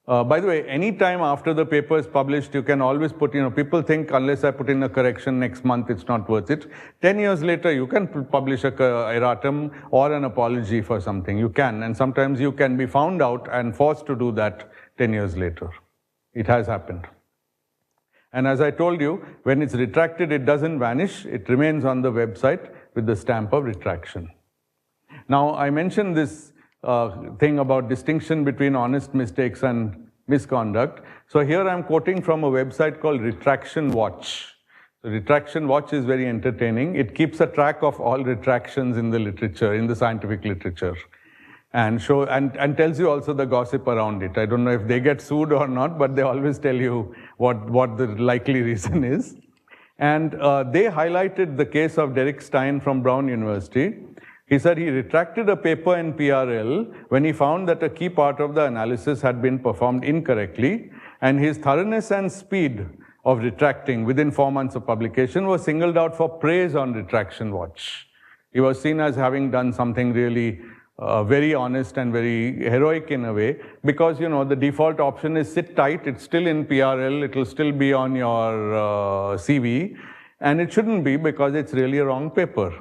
By the way, any time after the paper is published, you can always put, people think unless I put in a correction next month, it's not worth it. 10 years later, you can publish a erratum or an apology for something. You can, and sometimes you can be found out and forced to do that 10 years later. It has happened. And as I told you, when it's retracted, it doesn't vanish. It remains on the website with the stamp of retraction. Now, I mentioned this thing about distinction between honest mistakes and misconduct. So here I'm quoting from a website called Retraction Watch. The Retraction Watch is very entertaining. It keeps a track of all retractions in the literature, in the scientific literature. And tells you also the gossip around it. I don't know if they get sued or not, but they always tell you what the likely reason is. And they highlighted the case of Derek Stein from Brown University. He said he retracted a paper in PRL when he found that a key part of the analysis had been performed incorrectly, and his thoroughness and speed of retracting within 4 months of publication was singled out for praise on Retraction Watch. He was seen as having done something really very honest and very heroic in a way, because, you know, the default option is sit tight, it's still in PRL, it will still be on your CV, and it shouldn't be because it's really a wrong paper.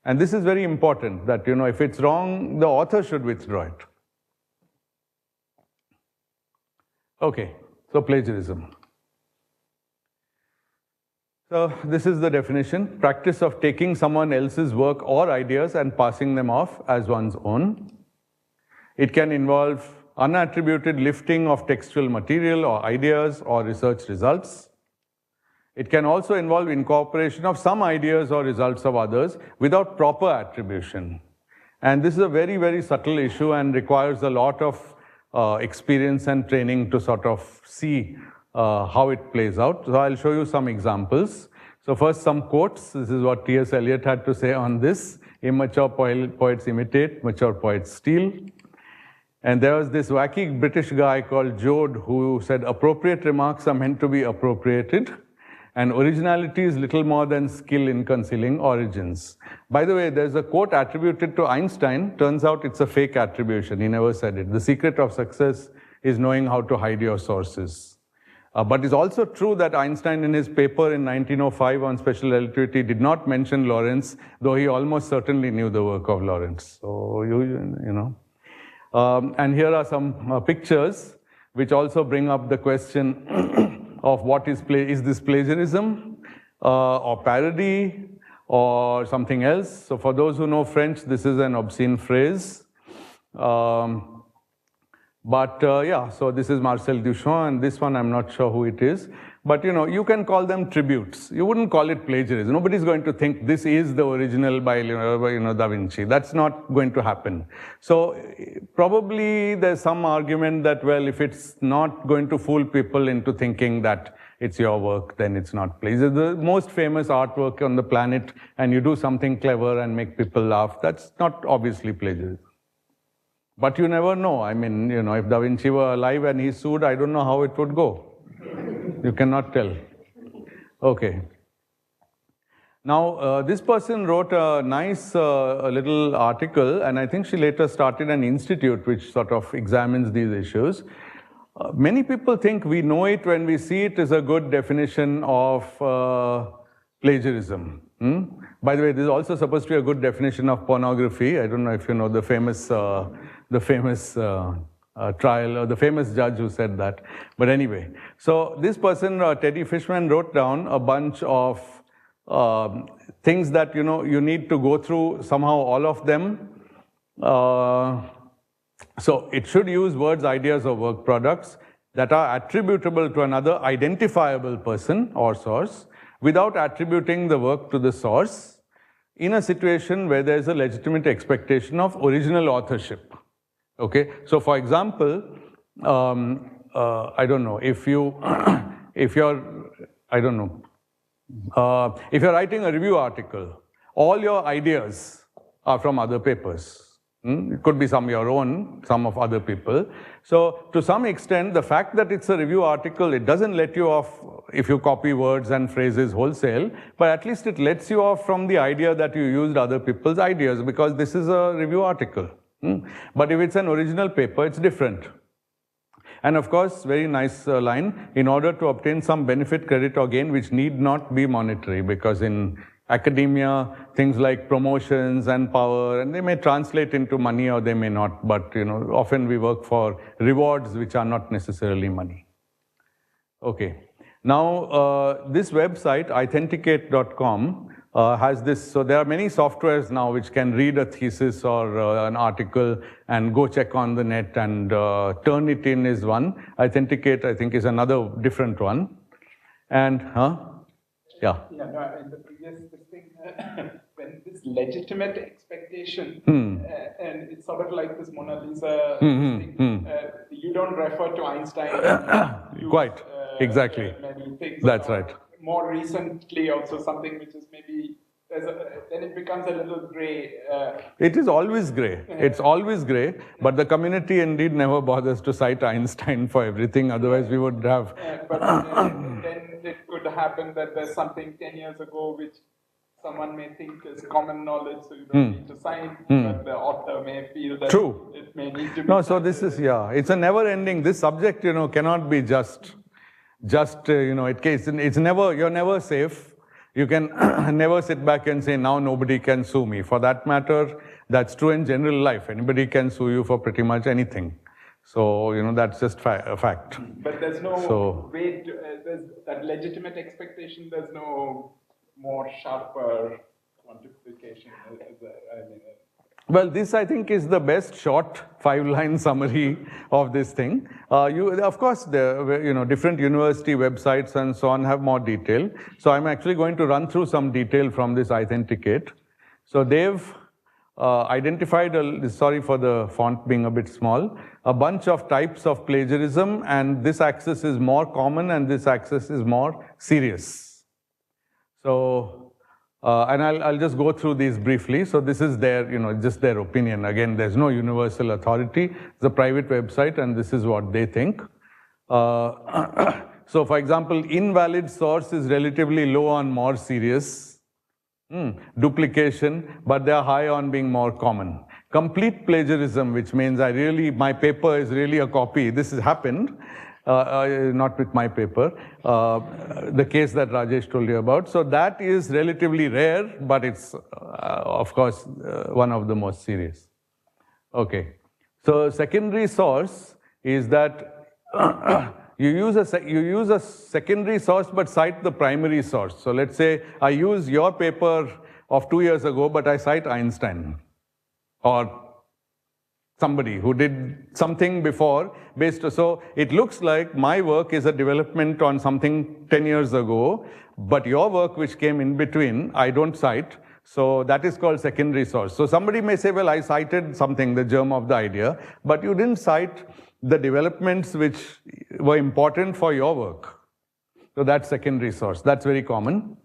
And this is very important, that, you know, if it's wrong, the author should withdraw it. Okay, so plagiarism. So this is the definition: practice of taking someone else's work or ideas and passing them off as one's own. It can involve unattributed lifting of textual material or ideas or research results. It can also involve incorporation of some ideas or results of others without proper attribution. And this is a very, very subtle issue and requires a lot of experience and training to sort of see how it plays out. So I'll show you some examples. So first, some quotes. This is what T.S. Eliot had to say on this: immature poets imitate, mature poets steal. And there was this wacky British guy called Joad who said, appropriate remarks are meant to be appropriated, and originality is little more than skill in concealing origins. By the way, there's a quote attributed to Einstein. Turns out it's a fake attribution. He never said it. The secret of success is knowing how to hide your sources. But it's also true that Einstein, in his paper in 1905 on special relativity, did not mention Lorentz, though he almost certainly knew the work of Lorentz. So, you know. And here are some pictures which also bring up the question of what is this plagiarism or parody or something else. So for those who know French, this is an obscene phrase. Yeah, so this is Marcel Duchamp, and this one I'm not sure who it is. But, you know, you can call them tributes. You wouldn't call it plagiarism. Nobody's going to think this is the original by, Da Vinci. That's not going to happen. So probably there's some argument that, well, if it's not going to fool people into thinking that it's your work, then it's not plagiarism. The most famous artwork on the planet, and you do something clever and make people laugh, that's not obviously plagiarism. But you never know. I mean, you know, if Da Vinci were alive and he sued, I don't know how it would go. You cannot tell. Okay. Now, this person wrote a nice little article, and I think she later started an institute which sort of examines these issues. Many people think we know it when we see it as a good definition of plagiarism. By the way, this is also supposed to be a good definition of pornography. I don't know if you know the famous trial, or the famous judge who said that. But anyway, so this person, Teddy Fishman, wrote down a bunch of things that, you know, you need to go through somehow, all of them. So it should use words, ideas, or work products that are attributable to another identifiable person or source without attributing the work to the source in a situation where there is a legitimate expectation of original authorship. Okay, so for example, I don't know, if you're writing a review article, all your ideas are from other papers. It could be some your own, some of other people. So to some extent, the fact that it's a review article, it doesn't let you off if you copy words and phrases wholesale, but at least it lets you off from the idea that you used other people's ideas, because this is a review article. But if it's an original paper, it's different. And of course, very nice line, in order to obtain some benefit, credit, or gain, which need not be monetary, because in academia, things like promotions and power, and they may translate into money or they may not, but, you know, often we work for rewards which are not necessarily money. Okay. Now, this website, authenticate.com, has this, so there are many softwares now which can read a thesis or an article and go check on the net, and Turnitin is one. Authenticate, I think, is another different one. And, yeah. Yeah, no, in the previous thing, when this legitimate expectation, and it's sort of like this Mona Lisa thing, you don't refer to Einstein. Quite, exactly. Many things. That's right. More recently, also something which is maybe, then it becomes a little gray. It is always gray. It's always gray, but the community indeed never bothers to cite Einstein for everything, otherwise we would have... But then it could happen that there's something 10 years ago which someone may think is common knowledge, so you don't need to sign, but the author may feel that it may need to be. No, so this is, it's a never-ending, this subject, cannot be just it's never, you're never safe. You can never sit back and say, now nobody can sue me. For that matter, that's true in general life. Anybody can sue you for pretty much anything. So, that's just a fact. But there's no way to, there's that legitimate expectation, there's no more sharper quantification. Well, this I think is the best short 5-line summary of this thing. Of course, different university websites and so on have more detail. So I'm actually going to run through some detail from this Authenticate. So they've identified, sorry for the font being a bit small, a bunch of types of plagiarism, and this axis is more common and this axis is more serious. So, and I'll just go through these briefly. So this is their, just their opinion. Again, there's no universal authority. It's a private website and this is what they think. So for example, invalid source is relatively low on more serious. Duplication, but they are high on being more common. Complete plagiarism, which means my paper is really a copy. This has happened, not with my paper, the case that Rajesh told you about. So that is relatively rare, but it's, of course, one of the most serious. Okay, so secondary source is that you use a secondary source but cite the primary source. So let's say I use your paper of 2 years ago, but I cite Einstein or somebody who did something before so it looks like my work is a development on something 10 years ago, but your work which came in between, I don't cite. So that is called secondary source. So somebody may say, well, I cited something, the germ of the idea, but you didn't cite the developments which were important for your work. So that's secondary source. That's very common.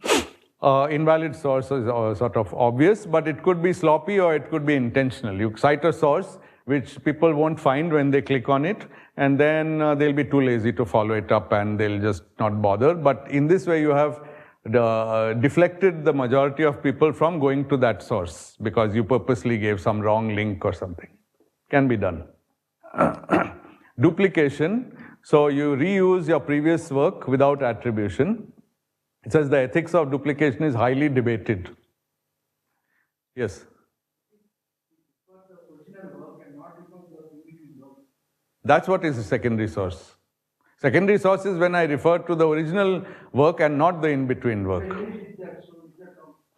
Invalid source is sort of obvious, but it could be sloppy or it could be intentional. You cite a source which people won't find when they click on it, and then they'll be too lazy to follow it up and they'll just not bother. But in this way, you have deflected the majority of people from going to that source because you purposely gave some wrong link or something. Can be done. Duplication, so you reuse your previous work without attribution. It says the ethics of duplication is highly debated. Yes? That's what is a secondary source. Secondary source is when I refer to the original work and not the in-between work.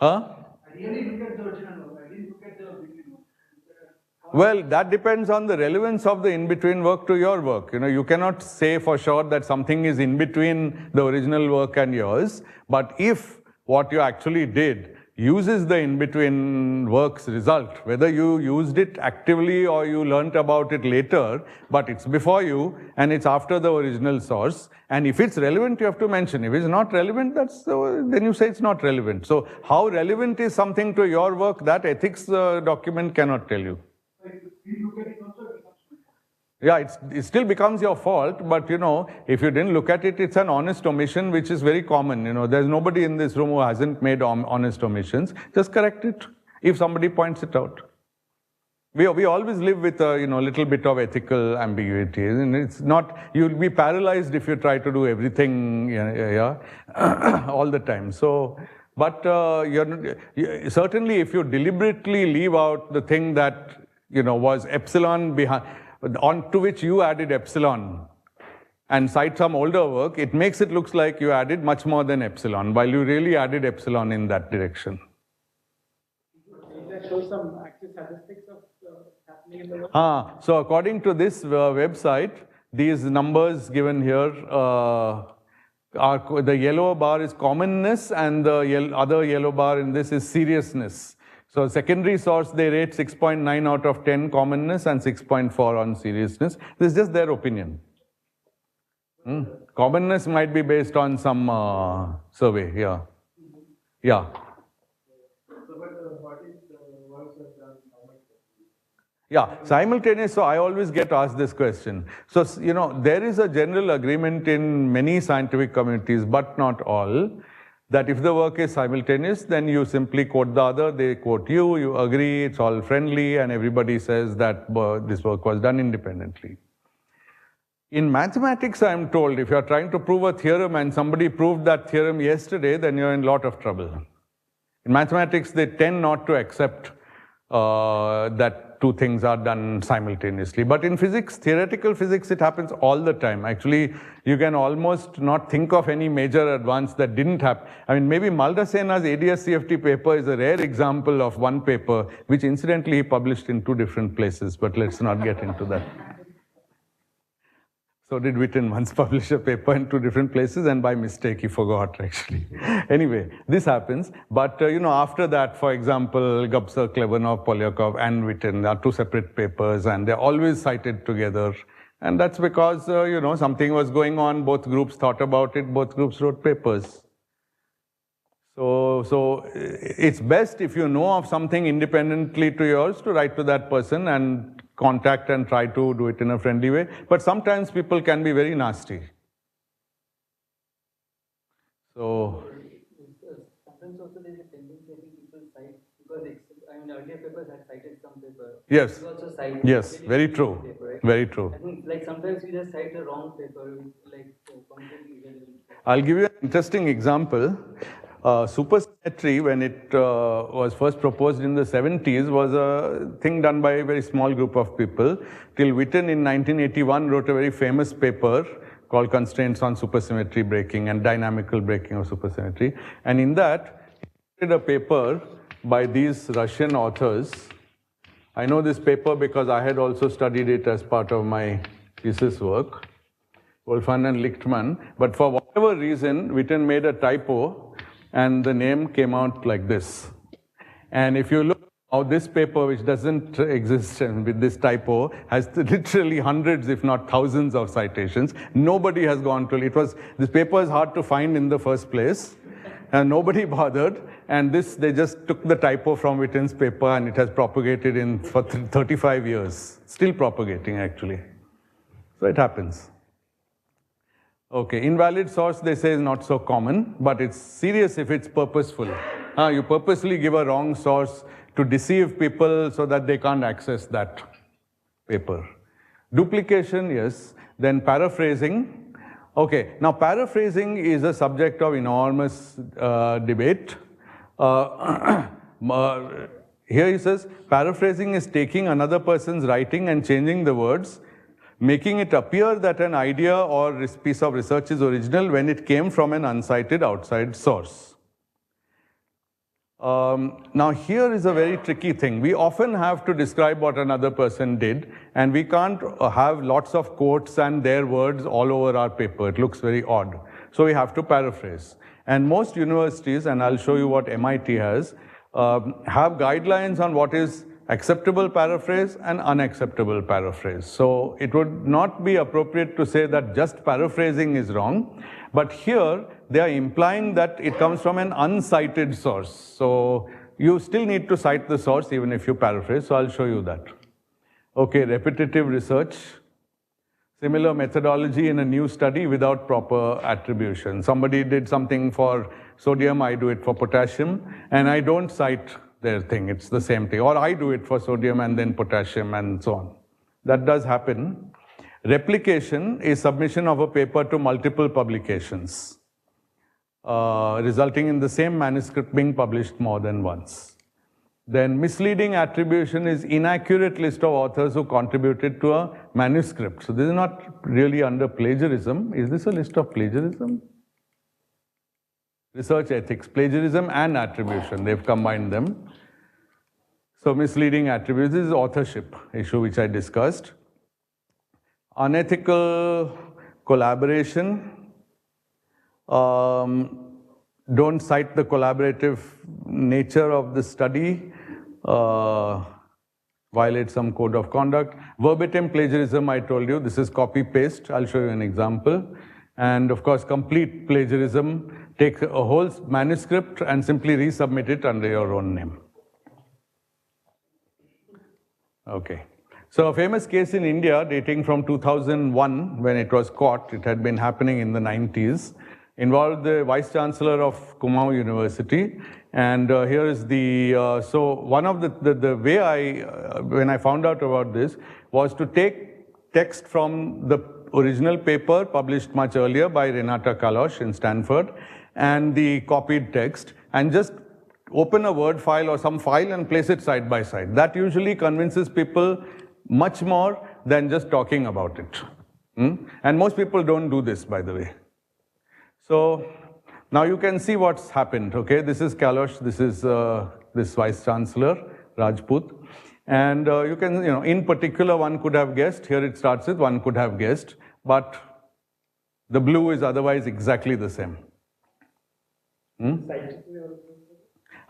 Huh? I really look at the original work. I didn't look at the in-between work. Well, that depends on the relevance of the in-between work to your work. You cannot say for sure that something is in between the original work and yours, but if what you actually did uses the in-between work's result, whether you used it actively or you learnt about it later, but it's before you and it's after the original source, and if it's relevant, you have to mention. If it's not relevant, then you say it's not relevant. So how relevant is something to your work, that ethics document cannot tell you. Yeah, it still becomes your fault, but if you didn't look at it, it's an honest omission, which is very common. There's nobody in this room who hasn't made honest omissions. Just correct it if somebody points it out. We always live with a little bit of ethical ambiguity, and it's not, you'll be paralyzed if you try to do everything all the time. So, but certainly if you deliberately leave out the thing that was epsilon behind, onto which you added epsilon, and cite some older work, it makes it look like you added much more than epsilon, while you really added epsilon in that direction. Does that show some active statistics of happening in the work? So according to this website, these numbers given here the yellow bar is commonness and the other yellow bar in this is seriousness. So secondary source, they rate 6.9 out of 10 commonness and 6.4 on seriousness. This is just their opinion. Commonness might be based on some survey, yeah. Yeah. Yeah, simultaneous, so I always get asked this question. So, there is a general agreement in many scientific communities, but not all, that if the work is simultaneous, then you simply quote the other, they quote you, you agree, it's all friendly, and everybody says that this work was done independently. In mathematics, I'm told, if you're trying to prove a theorem and somebody proved that theorem yesterday, then you're in a lot of trouble. In mathematics, they tend not to accept that two things are done simultaneously. But in physics, theoretical physics, it happens all the time. Actually, you can almost not think of any major advance that didn't happen. I mean, maybe Maldasena's ADS-CFT paper is a rare example of one paper, which incidentally he published in 2 different places, but let's not get into that. So did Witten once publish a paper in 2 different places, and by mistake he forgot actually. Anyway, this happens. But after that, for example, Gubser, Klebanov, Polyakov, and Witten are 2 separate papers, and they're always cited together. And that's because something was going on. Both groups thought about it. Both groups wrote papers. So it's best if you know of something independently to yours to write to that person and contact and try to do it in a friendly way. But sometimes people can be very nasty. So sometimes also there is a tendency I think people cite because earlier papers had cited some paper. Yes. Also cite Yes, very true. Paper, right? Very true. I think sometimes we just cite the wrong paper, completely irrelevant. I'll give you an interesting example. Supersymmetry, when it was first proposed in the 70s, was a thing done by a very small group of people. Till Witten in 1981 wrote a very famous paper called Constraints on Supersymmetry Breaking and Dynamical Breaking of Supersymmetry. And in that, he did a paper by these Russian authors. I know this paper because I had also studied it as part of my thesis work, Wolfman and Lichtman. But for whatever reason, Witten made a typo, and the name came out like this. And if you look how this paper, which doesn't exist and with this typo, has literally hundreds, if not thousands of citations. Nobody has gone to it. This paper is hard to find in the first place, and nobody bothered. And they just took the typo from Witten's paper, and it has propagated for 35 years. Still propagating, actually. So it happens. Okay, invalid source, they say, is not so common, but it's serious if it's purposeful. You purposely give a wrong source to deceive people so that they can't access that paper. Duplication, yes. Then paraphrasing. Okay, now paraphrasing is a subject of enormous debate. Here he says, paraphrasing is taking another person's writing and changing the words, making it appear that an idea or piece of research is original when it came from an uncited outside source. Now here is a very tricky thing. We often have to describe what another person did, and we can't have lots of quotes and their words all over our paper. It looks very odd. So we have to paraphrase. And most universities, and I'll show you what MIT has, have guidelines on what is acceptable paraphrase and unacceptable paraphrase. So it would not be appropriate to say that just paraphrasing is wrong, but here they are implying that it comes from an uncited source. So you still need to cite the source even if you paraphrase, so I'll show you that. Okay, repetitive research. Similar methodology in a new study without proper attribution. Somebody did something for sodium, I do it for potassium, and I don't cite their thing, it's the same thing. Or I do it for sodium and then potassium and so on. That does happen. Replication is submission of a paper to multiple publications, resulting in the same manuscript being published more than once. Then misleading attribution is inaccurate list of authors who contributed to a manuscript. So this is not really under plagiarism. Is this a list of plagiarism? Research ethics, plagiarism and attribution, they've combined them. So misleading attribution, this is authorship issue which I discussed. Unethical collaboration, don't cite the collaborative nature of the study, violate some code of conduct. Verbatim plagiarism, I told you, this is copy-paste, I'll show you an example. And of course, complete plagiarism, take a whole manuscript and simply resubmit it under your own name. Okay. So a famous case in India dating from 2001 when it was caught, it had been happening in the 90s. involved the Vice Chancellor of Kumaon University. And here is the, so one of the way when I found out about this was to take text from the original paper published much earlier by Renata Kalosh in Stanford and the copied text and just open a Word file or some file and place it side by side. That usually convinces people much more than just talking about it. And most people don't do this, by the way. So now you can see what's happened, okay? This is Kalosh, this is this Vice Chancellor, Rajput. And you can, in particular, one could have guessed, here it starts with one could have guessed, but the blue is otherwise exactly the same.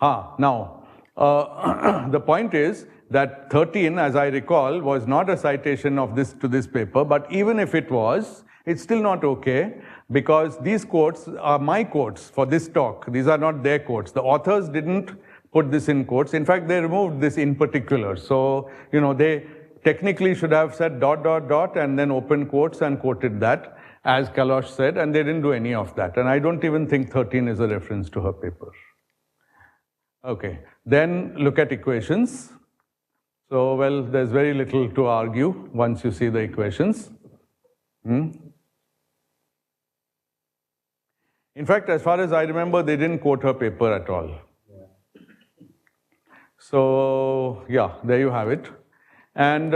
Now, the point is that 13, as I recall, was not a citation of this to this paper, but even if it was, it's still not okay, because these quotes are my quotes for this talk. These are not their quotes. The authors didn't put this in quotes. In fact, they removed this in particular. So, they technically should have said ... and then open quotes and quoted that, as Kalosh said, and they didn't do any of that. And I don't even think 13 is a reference to her paper. Okay, then look at equations. So, well, there's very little to argue once you see the equations. In fact, as far as I remember, they didn't quote her paper at all. So, yeah, there you have it. And,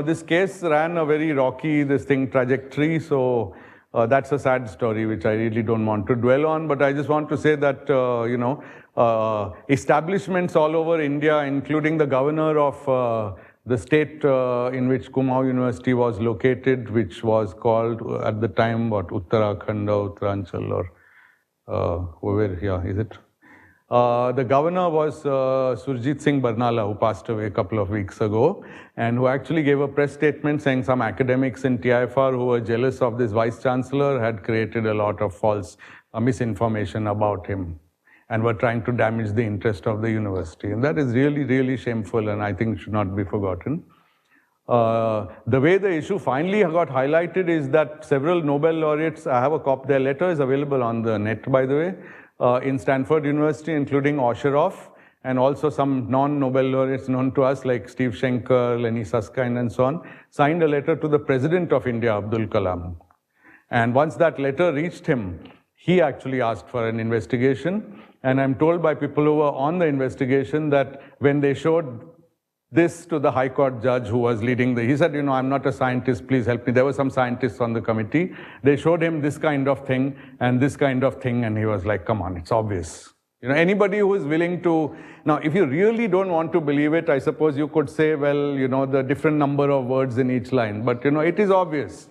this case ran a very rocky, trajectory. So, that's a sad story, which I really don't want to dwell on. But I just want to say that, establishments all over India, including the governor of the state in which Kumaon University was located, which was called at the time, Uttarakhand or Uttaranchal or where, is it? The governor was Surjit Singh Barnala, who passed away a couple of weeks ago, and who actually gave a press statement saying some academics in TIFR who were jealous of this vice chancellor had created a lot of false misinformation about him and were trying to damage the interest of the university. And that is really, really shameful, and I think should not be forgotten. The way the issue finally got highlighted is that several Nobel laureates, I have a copy, their letter is available on the net, by the way, in Stanford University, including Osheroff, and also some non-Nobel laureates known to us like Steve Schenker, Lenny Susskind, and so on, signed a letter to the President of India, Abdul Kalam. And once that letter reached him, he actually asked for an investigation. And I'm told by people who were on the investigation that when they showed this to the High Court judge who was leading he said, I'm not a scientist, please help me. There were some scientists on the committee. They showed him this kind of thing and this kind of thing, and he was like, come on, it's obvious. Anybody who is willing to, now if you really don't want to believe it, I suppose you could say, well, the different number of words in each line, but it is obvious.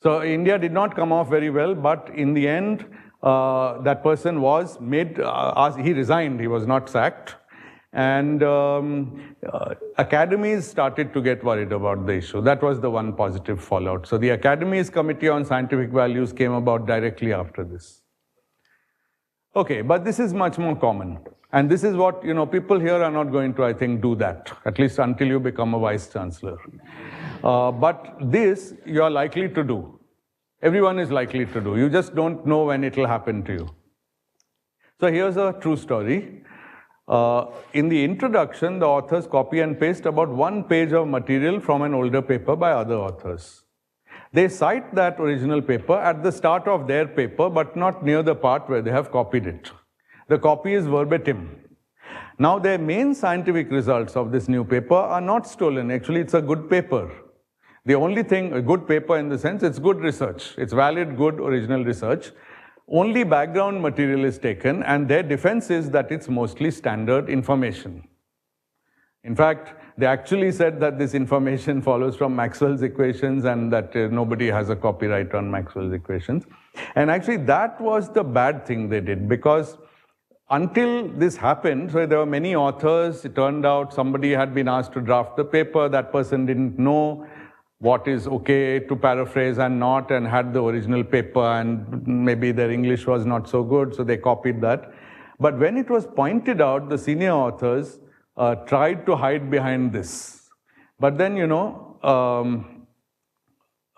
So India did not come off very well, but in the end, that person was made, he resigned, he was not sacked. And academies started to get worried about the issue. That was the one positive fallout. So the Academies Committee on Scientific Values came about directly after this. Okay, but this is much more common. And this is what, people here are not going to, I think, do that, at least until you become a vice chancellor. But this you are likely to do. Everyone is likely to do. You just don't know when it will happen to you. So here's a true story. In the introduction, the authors copy and paste about 1 page of material from an older paper by other authors. They cite that original paper at the start of their paper, but not near the part where they have copied it. The copy is verbatim. Now, their main scientific results of this new paper are not stolen. Actually, it's a good paper. The only thing, a good paper in the sense, it's good research. It's valid, good, original research. Only background material is taken, and their defense is that it's mostly standard information. In fact, they actually said that this information follows from Maxwell's equations and that nobody has a copyright on Maxwell's equations. And actually, that was the bad thing they did, because until this happened, so there were many authors, it turned out somebody had been asked to draft the paper, that person didn't know what is okay to paraphrase and not, and had the original paper, and maybe their English was not so good, so they copied that. But when it was pointed out, the senior authors tried to hide behind this. But then,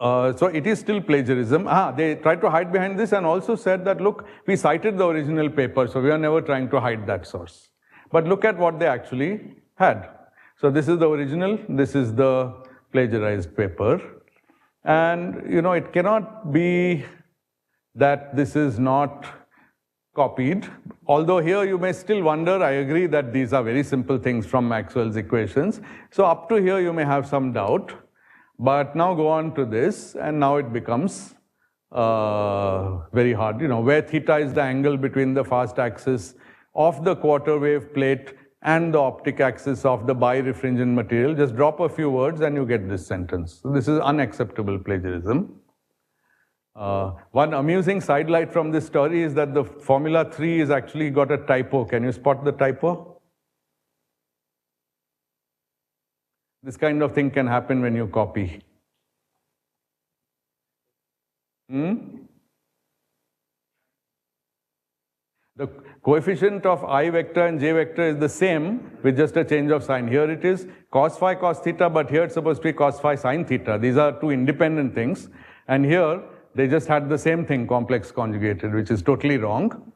So it is still plagiarism. They tried to hide behind this and also said that, look, we cited the original paper, so we are never trying to hide that source. But look at what they actually had. So this is the original, this is the plagiarized paper. And, you know, it cannot be that this is not copied. Although here you may still wonder, I agree that these are very simple things from Maxwell's equations. So up to here you may have some doubt. But now go on to this, and now it becomes very hard. You know, where theta is the angle between the fast axis of the quarter wave plate and the optic axis of the birefringent material. Just drop a few words and you get this sentence. So this is unacceptable plagiarism. One amusing sidelight from this story is that the formula 3 is actually got a typo. Can you spot the typo? This kind of thing can happen when you copy. The coefficient of I vector and j vector is the same with just a change of sign. Here it is cos phi cos theta, but here it's supposed to be cos phi sin theta. These are two independent things. And here they just had the same thing, complex conjugated, which is totally wrong.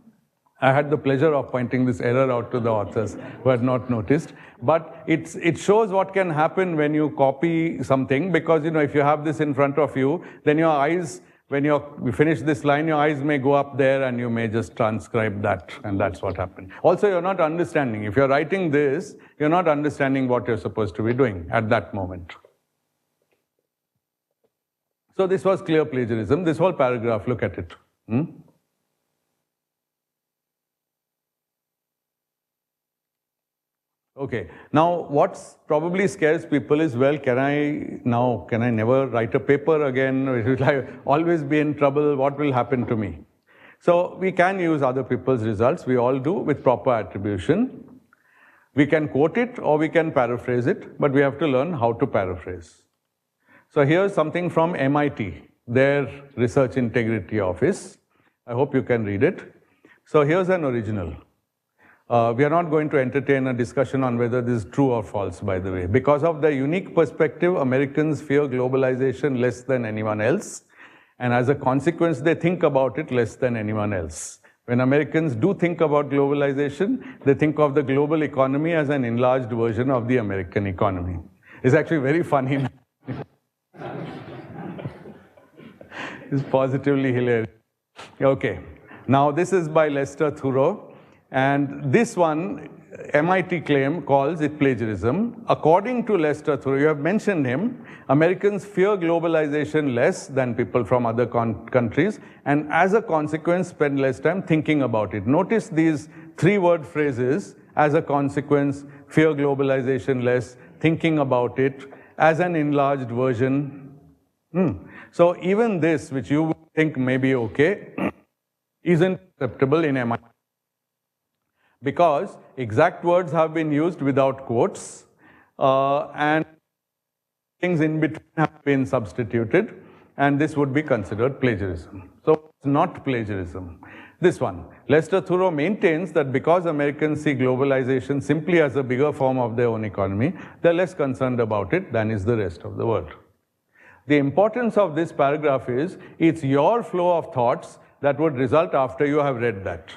I had the pleasure of pointing this error out to the authors who had not noticed. But it shows what can happen when you copy something, because, you know, if you have this in front of you, then your eyes, when you finish this line, your eyes may go up there and you may just transcribe that, and that's what happened. Also, you're not understanding. If you're writing this, you're not understanding what you're supposed to be doing at that moment. So this was clear plagiarism. This whole paragraph, look at it. Okay, now what's probably scares people is, well, can I never write a paper again? Will I always be in trouble? What will happen to me? So we can use other people's results. We all do with proper attribution. We can quote it or we can paraphrase it, but we have to learn how to paraphrase. So here's something from MIT, their Research Integrity Office. I hope you can read it. So here's an original. We are not going to entertain a discussion on whether this is true or false, by the way. Because of their unique perspective, Americans fear globalization less than anyone else. And as a consequence, they think about it less than anyone else. When Americans do think about globalization, they think of the global economy as an enlarged version of the American economy. It's actually very funny. It's positively hilarious. Okay, now this is by Lester Thurow. And this one, MIT claim, calls it plagiarism. According to Lester Thurow, you have mentioned him, Americans fear globalization less than people from other countries, and as a consequence spend less time thinking about it. Notice these three-word phrases: as a consequence, fear globalization less, thinking about it, as an enlarged version. So even this, which you would think may be okay, isn't acceptable in MIT. Because exact words have been used without quotes, and things in between have been substituted, and this would be considered plagiarism. So it's not plagiarism. This one, Lester Thurow maintains that because Americans see globalization simply as a bigger form of their own economy, they're less concerned about it than is the rest of the world. The importance of this paragraph is, it's your flow of thoughts that would result after you have read that.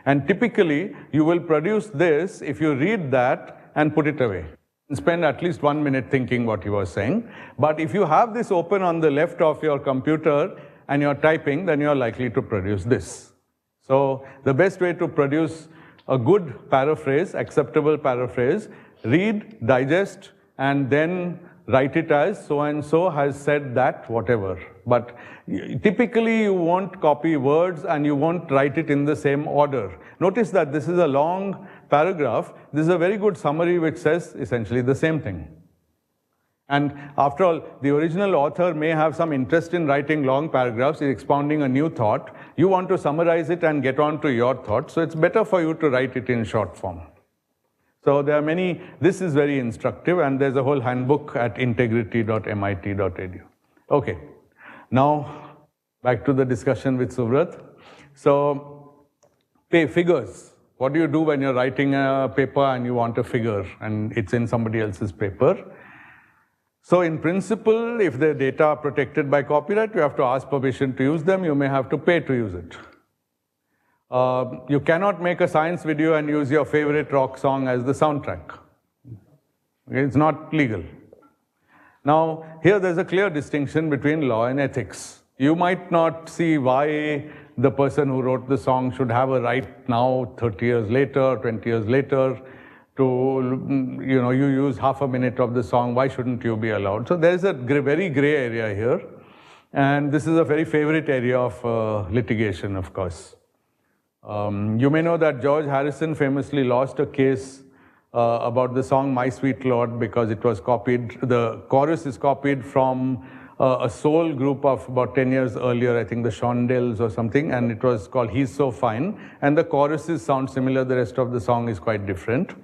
And typically, you will produce this if you read that and put it away. And spend at least 1 minute thinking what you were saying. But if you have this open on the left of your computer and you're typing, then you're likely to produce this. So the best way to produce a good paraphrase, acceptable paraphrase, read, digest, and then write it as so-and-so has said that, whatever. But typically, you won't copy words and you won't write it in the same order. Notice that this is a long paragraph. This is a very good summary which says essentially the same thing. And after all, the original author may have some interest in writing long paragraphs, expounding a new thought. You want to summarize it and get on to your thought, so it's better for you to write it in short form. So there are many, this is very instructive, and there's a whole handbook at integrity.mit.edu. Okay, now back to the discussion with Subrat. So, figures. What do you do when you're writing a paper and you want a figure and it's in somebody else's paper? So in principle, if the data are protected by copyright, you have to ask permission to use them. You may have to pay to use it. You cannot make a science video and use your favorite rock song as the soundtrack. Okay, it's not legal. Now, here there's a clear distinction between law and ethics. You might not see why the person who wrote the song should have a right now, 30 years later, 20 years later, to, you use half a minute of the song, why shouldn't you be allowed? So there's a very gray area here. And this is a very favorite area of litigation, of course. You may know that George Harrison famously lost a case about the song My Sweet Lord because it was copied, the chorus is copied from a soul group of about 10 years earlier, I think the Shondells or something, and it was called He's So Fine, and the choruses sound similar, the rest of the song is quite different.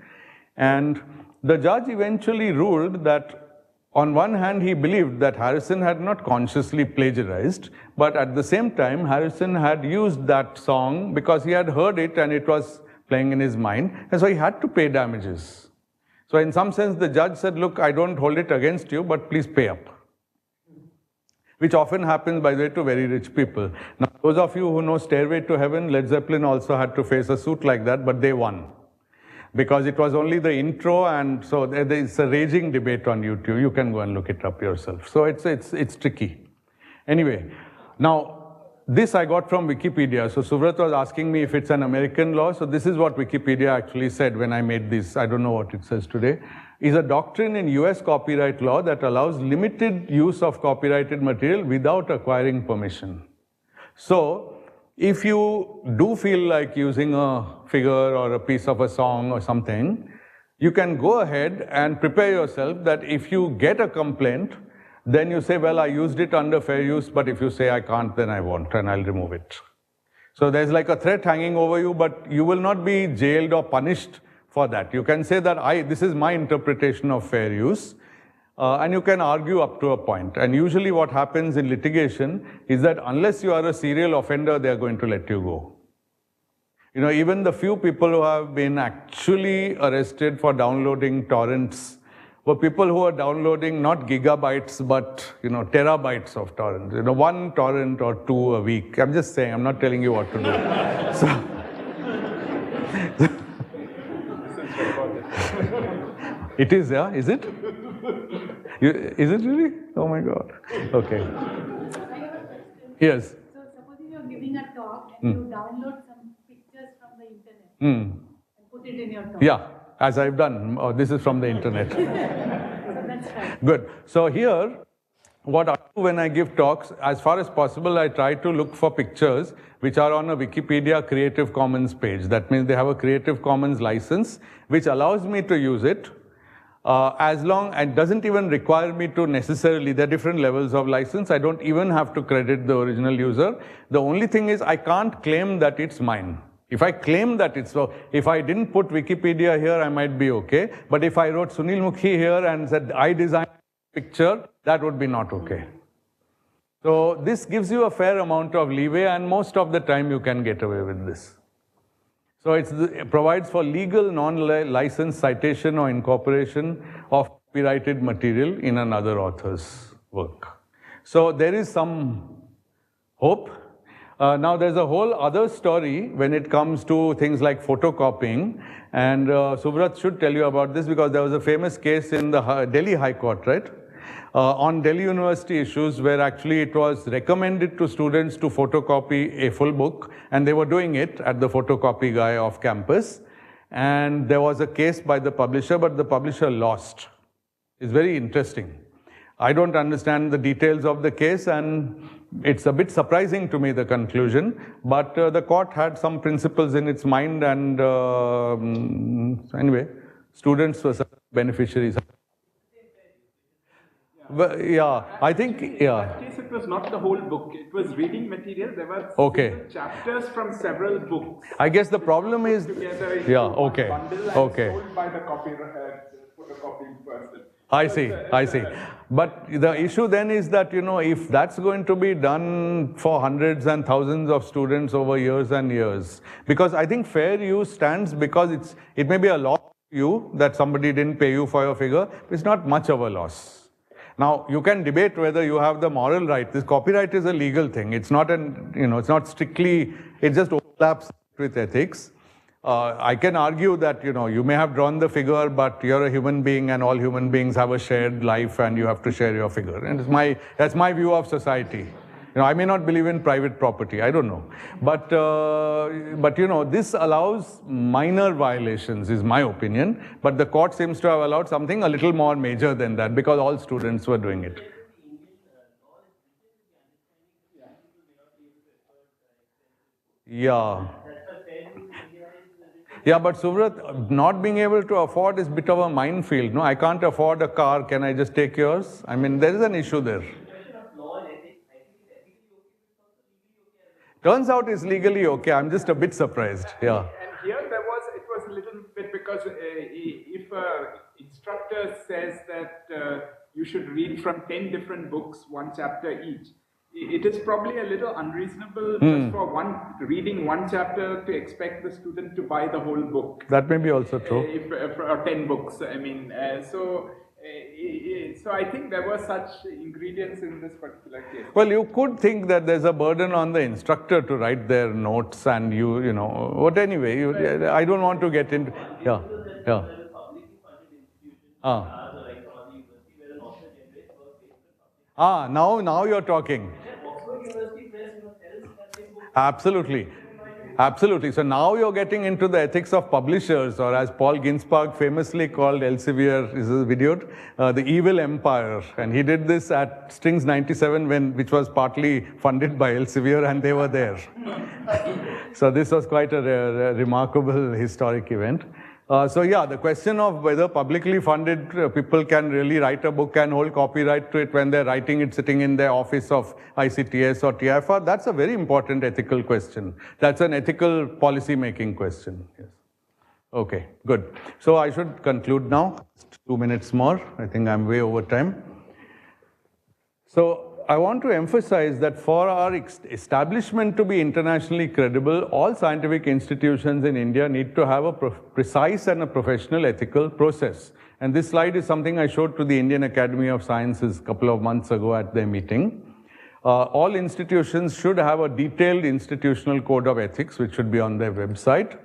And the judge eventually ruled that on one hand he believed that Harrison had not consciously plagiarized, but at the same time Harrison had used that song because he had heard it and it was playing in his mind, and so he had to pay damages. So in some sense the judge said, look, I don't hold it against you, but please pay up. Which often happens, by the way, to very rich people. Now, those of you who know Stairway to Heaven, Led Zeppelin also had to face a suit like that, but they won. Because it was only the intro, and so there's a raging debate on YouTube. You can go and look it up yourself. So it's tricky. Anyway, now, this I got from Wikipedia. So Suvrat was asking me if it's an American law. So this is what Wikipedia actually said when I made this. I don't know what it says today. Is a doctrine in US copyright law that allows limited use of copyrighted material without acquiring permission. So if you do feel like using a figure or a piece of a song or something, you can go ahead and prepare yourself that if you get a complaint, then you say, well, I used it under fair use, but if you say I can't, then I won't, and I'll remove it. So there's like a threat hanging over you, but you will not be jailed or punished for that. You can say that this is my interpretation of fair use, and you can argue up to a point. And usually what happens in litigation is that unless you are a serial offender, they are going to let you go. Even the few people who have been actually arrested for downloading torrents were people who are downloading not gigabytes, but terabytes of torrents. One torrent or two a week. I'm just saying, I'm not telling you what to do. It is, yeah? Is it? Is it really? Oh my God. Okay. Yes. So supposing you're giving a talk and you download some pictures from the internet and put it in your talk. Yeah, as I've done. Oh, this is from the internet. So that's right. Good. So here, what I do when I give talks, as far as possible, I try to look for pictures which are on a Wikipedia Creative Commons page. That means they have a Creative Commons license, which allows me to use it. As long, and doesn't even require me to necessarily, there are different levels of license. I don't even have to credit the original user. The only thing is I can't claim that it's mine. If I claim that it's so, if I didn't put Wikipedia here, I might be okay. But if I wrote Sunil Mukhi here and said I designed the picture, that would be not okay. So this gives you a fair amount of leeway, and most of the time you can get away with this. So it provides for legal non-licensed citation or incorporation of copyrighted material in another author's work. So there is some hope. Now there's a whole other story when it comes to things like photocopying, and Subrat should tell you about this because there was a famous case in the Delhi High Court, right? On Delhi University issues where actually it was recommended to students to photocopy a full book, and they were doing it at the photocopy guy off campus, and there was a case by the publisher, but the publisher lost. It's very interesting. I don't understand the details of the case, and it's a bit surprising to me, the conclusion, but the court had some principles in its mind, and anyway, students were beneficiaries. Well, yeah, I think, yeah. In that case, it was not the whole book. It was reading material. There were chapters from several books. I guess the problem is, together yeah, okay, okay. Sold by the photocopying person. I see. But the issue then is that, if that's going to be done for hundreds and thousands of students over years and years, because I think fair use stands because it may be a loss to you that somebody didn't pay you for your figure, it's not much of a loss. Now, you can debate whether you have the moral right. This copyright is a legal thing. It's not it's not strictly, it just overlaps with ethics. I can argue that, you may have drawn the figure, but you're a human being and all human beings have a shared life and you have to share your figure. And that's my view of society. I may not believe in private property, I don't know. But this allows minor violations, is my opinion. But the court seems to have allowed something a little more major than that because all students were doing it. Yeah. Yeah, but Suvrat, not being able to afford is a bit of a minefield. No, I can't afford a car. Can I just take yours? I mean, there is an issue there. Turns out it's legally okay. I'm just a bit surprised. Yeah. And here it was a little bit because if an instructor says that you should read from 10 different books, one chapter each, it is probably a little unreasonable just for reading one chapter to expect the student to buy the whole book. That may be also true. Or 10 books, I mean. So I think there were such ingredients in this particular case. Well, you could think that there's a burden on the instructor to write their notes and but anyway, I don't want to get into, yeah. Now you're talking. Absolutely. Absolutely. So now you're getting into the ethics of publishers, or as Paul Ginsberg famously called Elsevier, is videoed, the evil empire. And he did this at Strings 97, which was partly funded by Elsevier, and they were there. So this was quite a remarkable historic event. So yeah, the question of whether publicly funded people can really write a book and hold copyright to it when they're writing it sitting in their office of ICTS or TIFR, that's a very important ethical question. That's an ethical policy making question. Yes. Okay, good. So I should conclude now. Just 2 minutes more. I think I'm way over time. So I want to emphasize that for our establishment to be internationally credible, all scientific institutions in India need to have a precise and a professional ethical process. And this slide is something I showed to the Indian Academy of Sciences a couple of months ago at their meeting. All institutions should have a detailed institutional code of ethics, which should be on their website.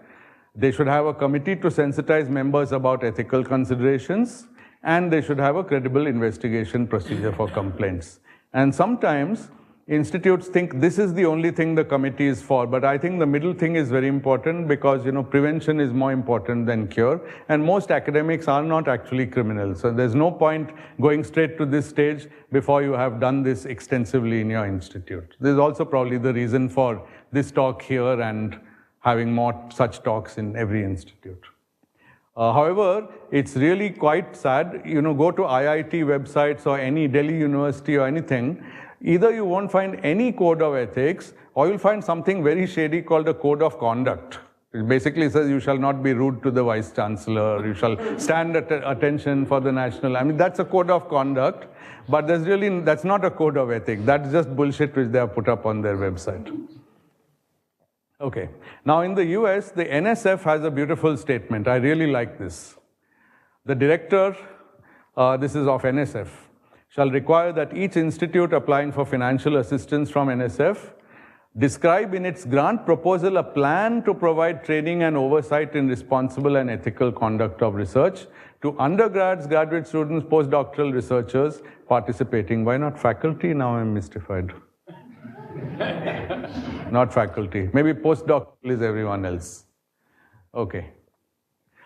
They should have a committee to sensitize members about ethical considerations, and they should have a credible investigation procedure for complaints. And sometimes institutes think this is the only thing the committee is for, but I think the middle thing is very important because, prevention is more important than cure, and most academics are not actually criminals. So there's no point going straight to this stage before you have done this extensively in your institute. This is also probably the reason for this talk here and having more such talks in every institute. However, it's really quite sad, go to IIT websites or any Delhi University or anything, either you won't find any code of ethics or you'll find something very shady called a code of conduct. It basically says you shall not be rude to the Vice Chancellor, you shall stand at attention for the national, that's a code of conduct, but that's not a code of ethics, that's just bullshit which they have put up on their website. Okay, now in the US, the NSF has a beautiful statement. I really like this. The director, this is of NSF, shall require that each institute applying for financial assistance from NSF describe in its grant proposal a plan to provide training and oversight in responsible and ethical conduct of research to undergrads, graduate students, postdoctoral researchers participating. Why not faculty? Now I'm mystified. Not faculty. Maybe postdoctoral is everyone else. Okay.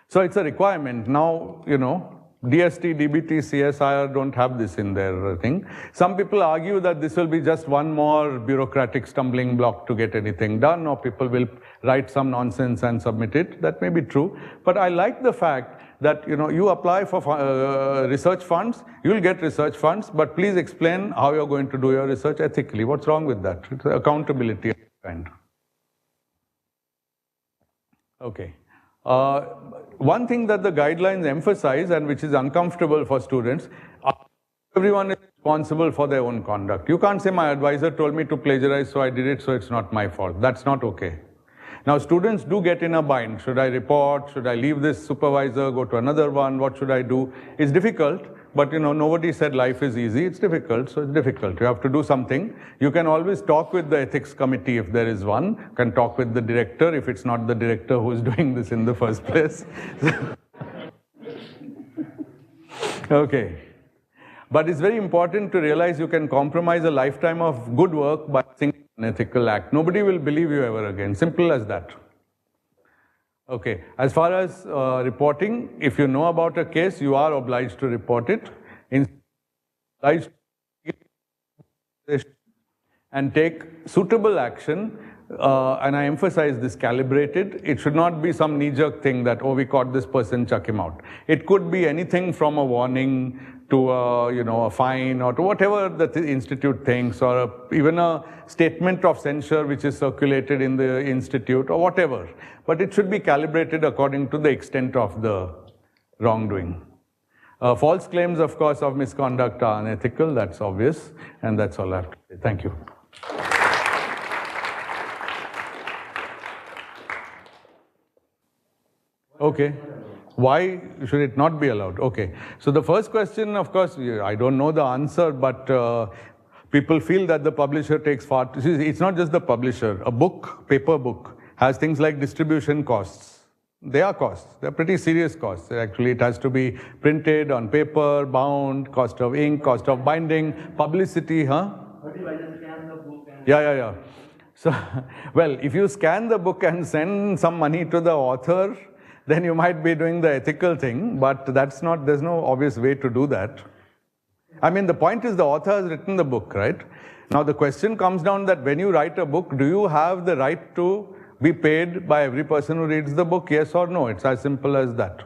So it's a requirement. Now, DST, DBT, CSIR don't have this in their thing. Some people argue that this will be just one more bureaucratic stumbling block to get anything done, or people will write some nonsense and submit it. That may be true. But I like the fact that you apply for research funds, you'll get research funds, but please explain how you're going to do your research ethically. What's wrong with that? It's accountability of kind. Okay. One thing that the guidelines emphasize, and which is uncomfortable for students, everyone is responsible for their own conduct. You can't say my advisor told me to plagiarize, so I did it, so it's not my fault. That's not okay. Now, students do get in a bind. Should I report? Should I leave this supervisor, go to another one? What should I do? It's difficult, but nobody said life is easy. It's difficult, so it's difficult. You have to do something. You can always talk with the ethics committee if there is one. You can talk with the director if it's not the director who is doing this in the first place. Okay. But it's very important to realize you can compromise a lifetime of good work by a single unethical act. Nobody will believe you ever again. Simple as that. Okay. As far as reporting, if you know about a case, you are obliged to report it. And take suitable action. And I emphasize this, calibrated. It should not be some knee-jerk thing that, oh, we caught this person, chuck him out. It could be anything from a warning to a fine, or to whatever the institute thinks, or even a statement of censure which is circulated in the institute, or whatever. But it should be calibrated according to the extent of the wrongdoing. False claims, of course, of misconduct are unethical. That's obvious, and that's all I have to say. Thank you. Okay. Why should it not be allowed? Okay. So the first question, of course, I don't know the answer, but people feel that the publisher takes far. It's not just the publisher. A book, paper book, has things like distribution costs. They are costs. They're pretty serious costs. Actually, it has to be printed on paper, bound, cost of ink, cost of binding, publicity, huh? Yeah. So, well, if you scan the book and send some money to the author, then you might be doing the ethical thing, but there's no obvious way to do that. I mean, the point is the author has written the book, right? Now the question comes down that when you write a book, do you have the right to be paid by every person who reads the book, yes or no? It's as simple as that.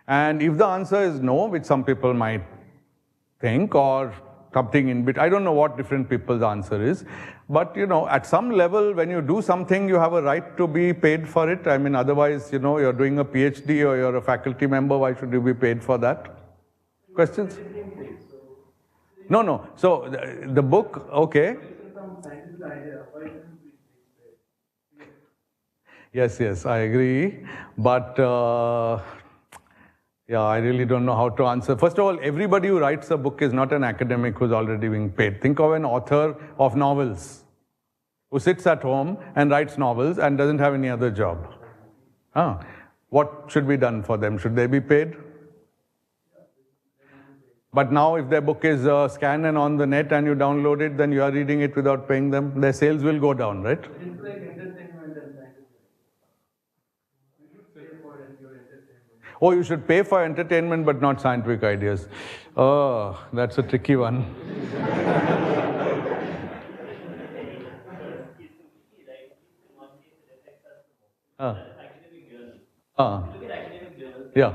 And if the answer is no, which some people might think, or something in between, I don't know what different people's answer is, but at some level, when you do something, you have a right to be paid for it. I mean, otherwise, you're doing a PhD or you're a faculty member, why should you be paid for that? Questions? No. So the book, okay. Yes, I agree. But yeah, I really don't know how to answer. First of all, everybody who writes a book is not an academic who's already being paid. Think of an author of novels who sits at home and writes novels and doesn't have any other job. What should be done for them? Should they be paid? But now if their book is scanned and on the net and you download it, then you are reading it without paying them. Their sales will go down, right? It's like entertainment and scientific. Oh, you should pay for entertainment but not scientific ideas. Oh, that's a tricky one. Yeah.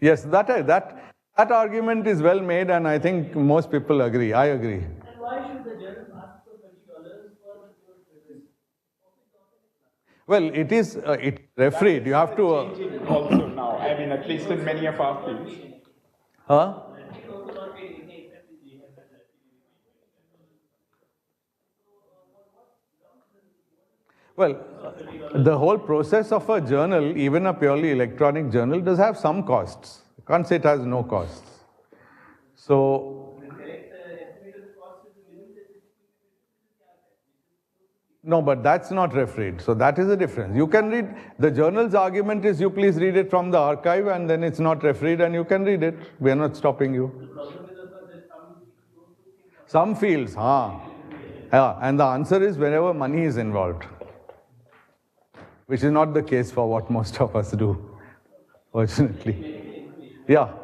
Yes, that argument is well made, and I think most people agree. I agree. And why should the journal ask for $20 for the review? Well, it is it's refereed. You have to. Changing also now. I mean, at least in many of our fields. Huh? Well, the whole process of a journal, even a purely electronic journal, does have some costs. You can't say it has no costs. So, no, but that's not refereed. So that is the difference. You can read, the journal's argument is you please read it from the archive, and then it's not refereed and you can read it. We are not stopping you. Some fields, yeah, and the answer is whenever money is involved, which is not the case for what most of us do, fortunately. Yeah,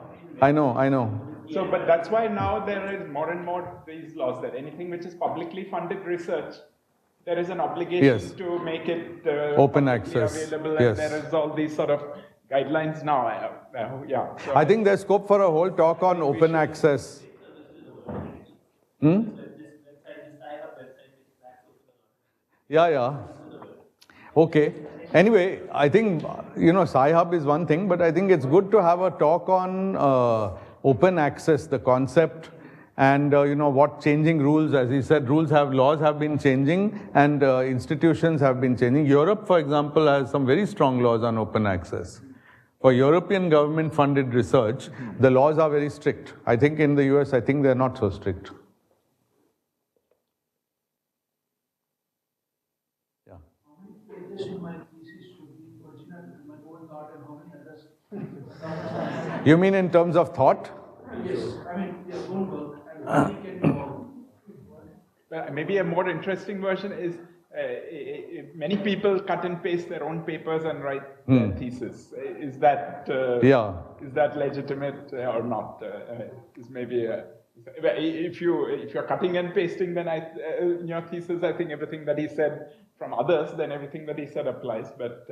I know. So, but that's why now there is more and more these laws that anything which is publicly funded research, there is an obligation to make it open access available, and there is all these sort of guidelines now. Yeah. So I think there's scope for a whole talk on open access. Yeah. Okay. Anyway, I think, Sci-Hub is one thing, but I think it's good to have a talk on open access, the concept, and what changing rules, as he said, laws have been changing, and institutions have been changing. Europe, for example, has some very strong laws on open access. For European government-funded research, the laws are very strict. I think in the US, I think they're not so strict. Yeah. How many pages in my thesis should be original in my own thought and how many others? You mean in terms of thought? Yes, I mean your own work and how many can be Maybe a more interesting version is many people cut and paste their own papers and write their thesis. Is that is that legitimate or not? Is maybe if you're cutting and pasting, then in your thesis, I think everything that he said from others, then everything that he said applies. But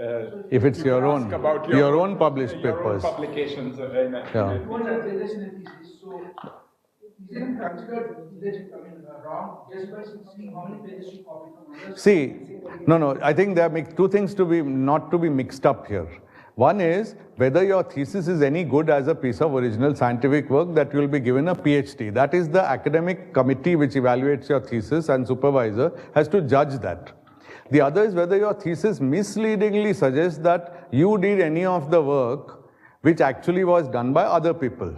if it's your own, about your own published your papers, own publications. What are plagiarism in thesis? So is it considered wrong just by seeing how many pages you copy from others? See, no, I think there are two things not to be mixed up here. One is whether your thesis is any good as a piece of original scientific work that you will be given a PhD. That is the academic committee which evaluates your thesis, and supervisor has to judge that. The other is whether your thesis misleadingly suggests that you did any of the work which actually was done by other people.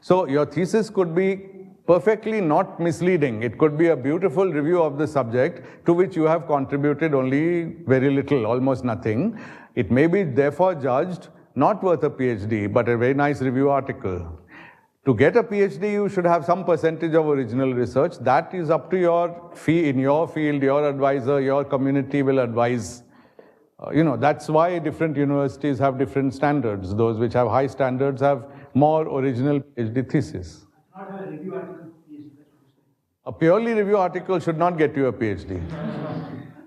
So your thesis could be perfectly not misleading. It could be a beautiful review of the subject to which you have contributed only very little, almost nothing. It may be therefore judged not worth a PhD, but a very nice review article. To get a PhD, you should have some percentage of original research. That is up to your fee in your field, your advisor, your community will advise. That's why different universities have different standards. Those which have high standards have more original PhD thesis. Not a review article for PhD. A purely review article should not get you a PhD.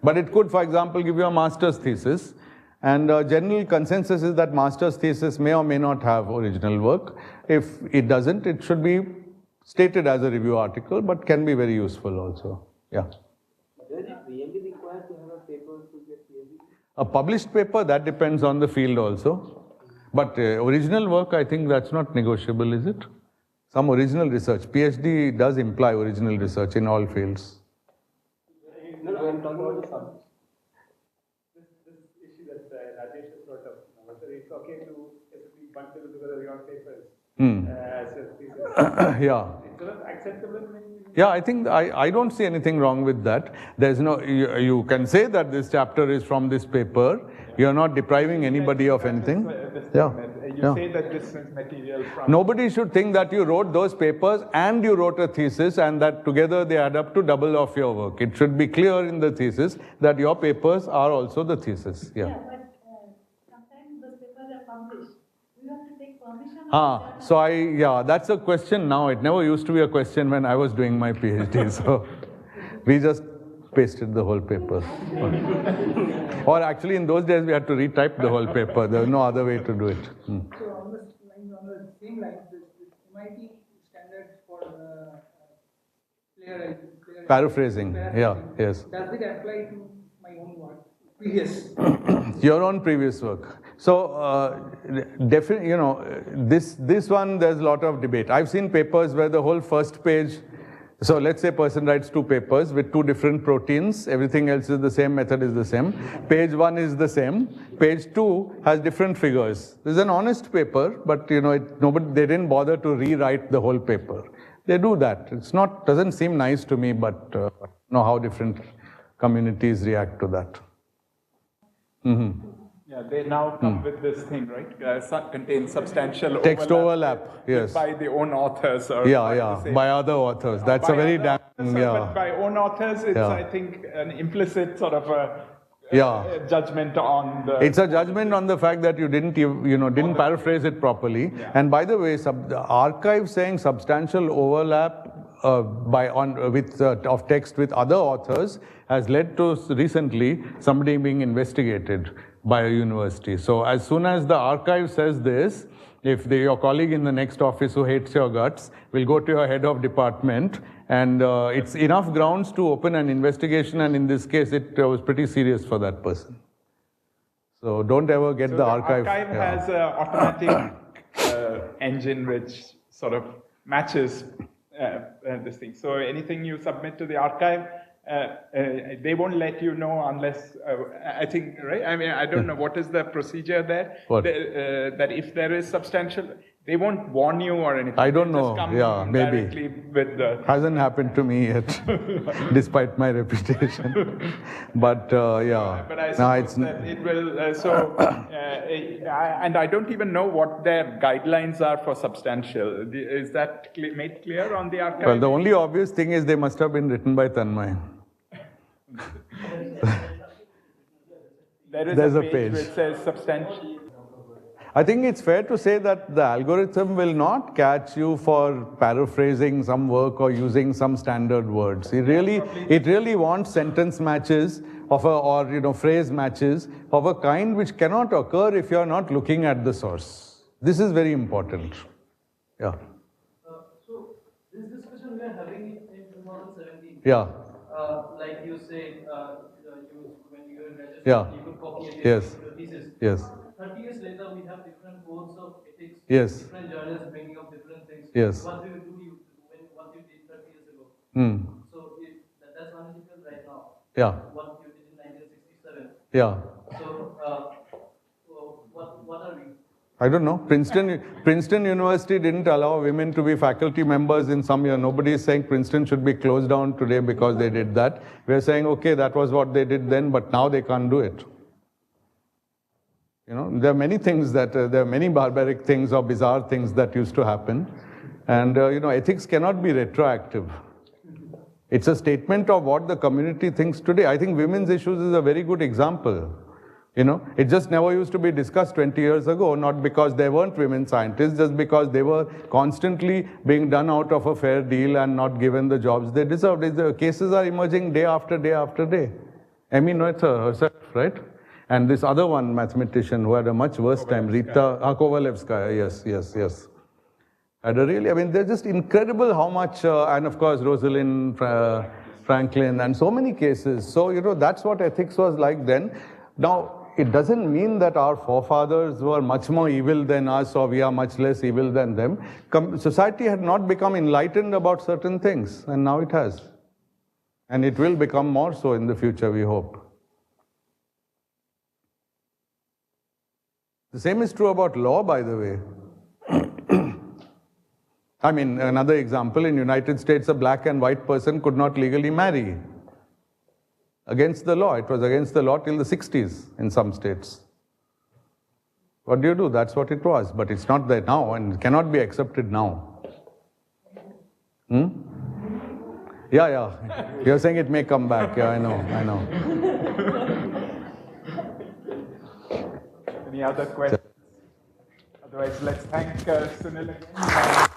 But it could, for example, give you a master's thesis. And general consensus is that master's thesis may or may not have original work. If it doesn't, it should be stated as a review article, but can be very useful also. Yeah. Does it really require to have a paper to get PhD? A published paper, that depends on the field also. But original work, I think that's not negotiable, is it? Some original research. PhD does imply original research in all fields. No, I'm talking about the subject. This issue that Rajesh has brought up, whether it's okay to basically bunch together your papers as a thesis. Yeah. Is that acceptable? Yeah, I think I don't see anything wrong with that. There's no, you can say that this chapter is from this paper. You're not depriving anybody of anything. You say that this is material from... Nobody should think that you wrote those papers and you wrote a thesis and that together they add up to double of your work. It should be clear in the thesis that your papers are also the thesis. Yeah, but sometimes those papers are published. You have to take permission. So that's a question now. It never used to be a question when I was doing my PhD. So we just pasted the whole paper. Or actually in those days we had to retype the whole paper. There was no other way to do it. So on the same lines, this MIT standards for paraphrasing. Yeah, yes. Does it apply to my own work? Previous. Your own previous work. So definitely, this one there's a lot of debate. I've seen papers where the whole first page. So let's say a person writes 2 papers with 2 different proteins. Everything else is the same, method is the same. Page 1 is the same. Page 2 has different figures. This is an honest paper, but they didn't bother to rewrite the whole paper. They do that. It's not, doesn't seem nice to me, but know how different communities react to that. Yeah, they now come with this thing, right? Contains substantial text overlap, yes. By the own authors. Or by other authors. That's a very damn, But by own authors, it's, I think, an implicit sort of judgment on the... It's a judgment on the fact that you didn't, didn't paraphrase it properly. Yeah. And by the way, the archive saying substantial overlap of text with other authors has led to recently somebody being investigated by a university. So as soon as the archive says this, if your colleague in the next office who hates your guts will go to your head of department, and it's enough grounds to open an investigation, and in this case it was pretty serious for that person. So don't ever get the archive. The archive has an automatic engine which sort of matches this thing. So anything you submit to the archive, they won't let you know unless, I think, right? I mean, I don't know, what is the procedure there? What? That if there is substantial, they won't warn you or anything. I don't They'll know. just come Yeah, maybe. directly with the... Hasn't happened to me yet, despite my reputation. But yeah. But I No, suppose that it will, and I don't even know what their guidelines are for substantial. Is that made clear on the archive? Well, the only obvious thing is they must have been written by Tanmay. There's a page which says substantial. I think it's fair to say that the algorithm will not catch you for paraphrasing some work or using some standard words. It really wants sentence matches or phrase matches of a kind which cannot occur if you're not looking at the source. This is very important. Yeah. So this discussion we are having in 2017. Yeah. Like you say, when you were in register, Yeah. you could copy again Yes. your thesis. Yes. 30 years later, we have different codes of ethics, Yes. different journals bringing up different things. Yes. What do you do what you did 30 years ago? So that's unethical right now. Yeah. What you did in 1967. Yeah. So what are we? I don't know. Princeton University didn't allow women to be faculty members in some year. Nobody is saying Princeton should be closed down today because they did that. We're saying, okay, that was what they did then, but now they can't do it. There are many things there are many barbaric things or bizarre things that used to happen. And, ethics cannot be retroactive. It's a statement of what the community thinks today. I think women's issues is a very good example. It just never used to be discussed 20 years ago, not because there weren't women scientists, just because they were constantly being done out of a fair deal and not given the jobs they deserved. The cases are emerging day after day after day. Amy Noether herself, right? And this other one, mathematician, who had a much worse time, Rita Kovalevskaya, yes. Had a really, they're just incredible how much, and of course, Rosalind Franklin, and so many cases. So, that's what ethics was like then. Now, it doesn't mean that our forefathers were much more evil than us or we are much less evil than them. Society had not become enlightened about certain things, and now it has. And it will become more so in the future, we hope. The same is true about law, by the way. Another example, in the United States, a black and white person could not legally marry. Against the law. It was against the law till the 60s in some states. What do you do? That's what it was. But it's not there now and cannot be accepted now. Yeah. You're saying it may come back. Yeah, I know. Any other questions? Otherwise, let's thank Sunil again.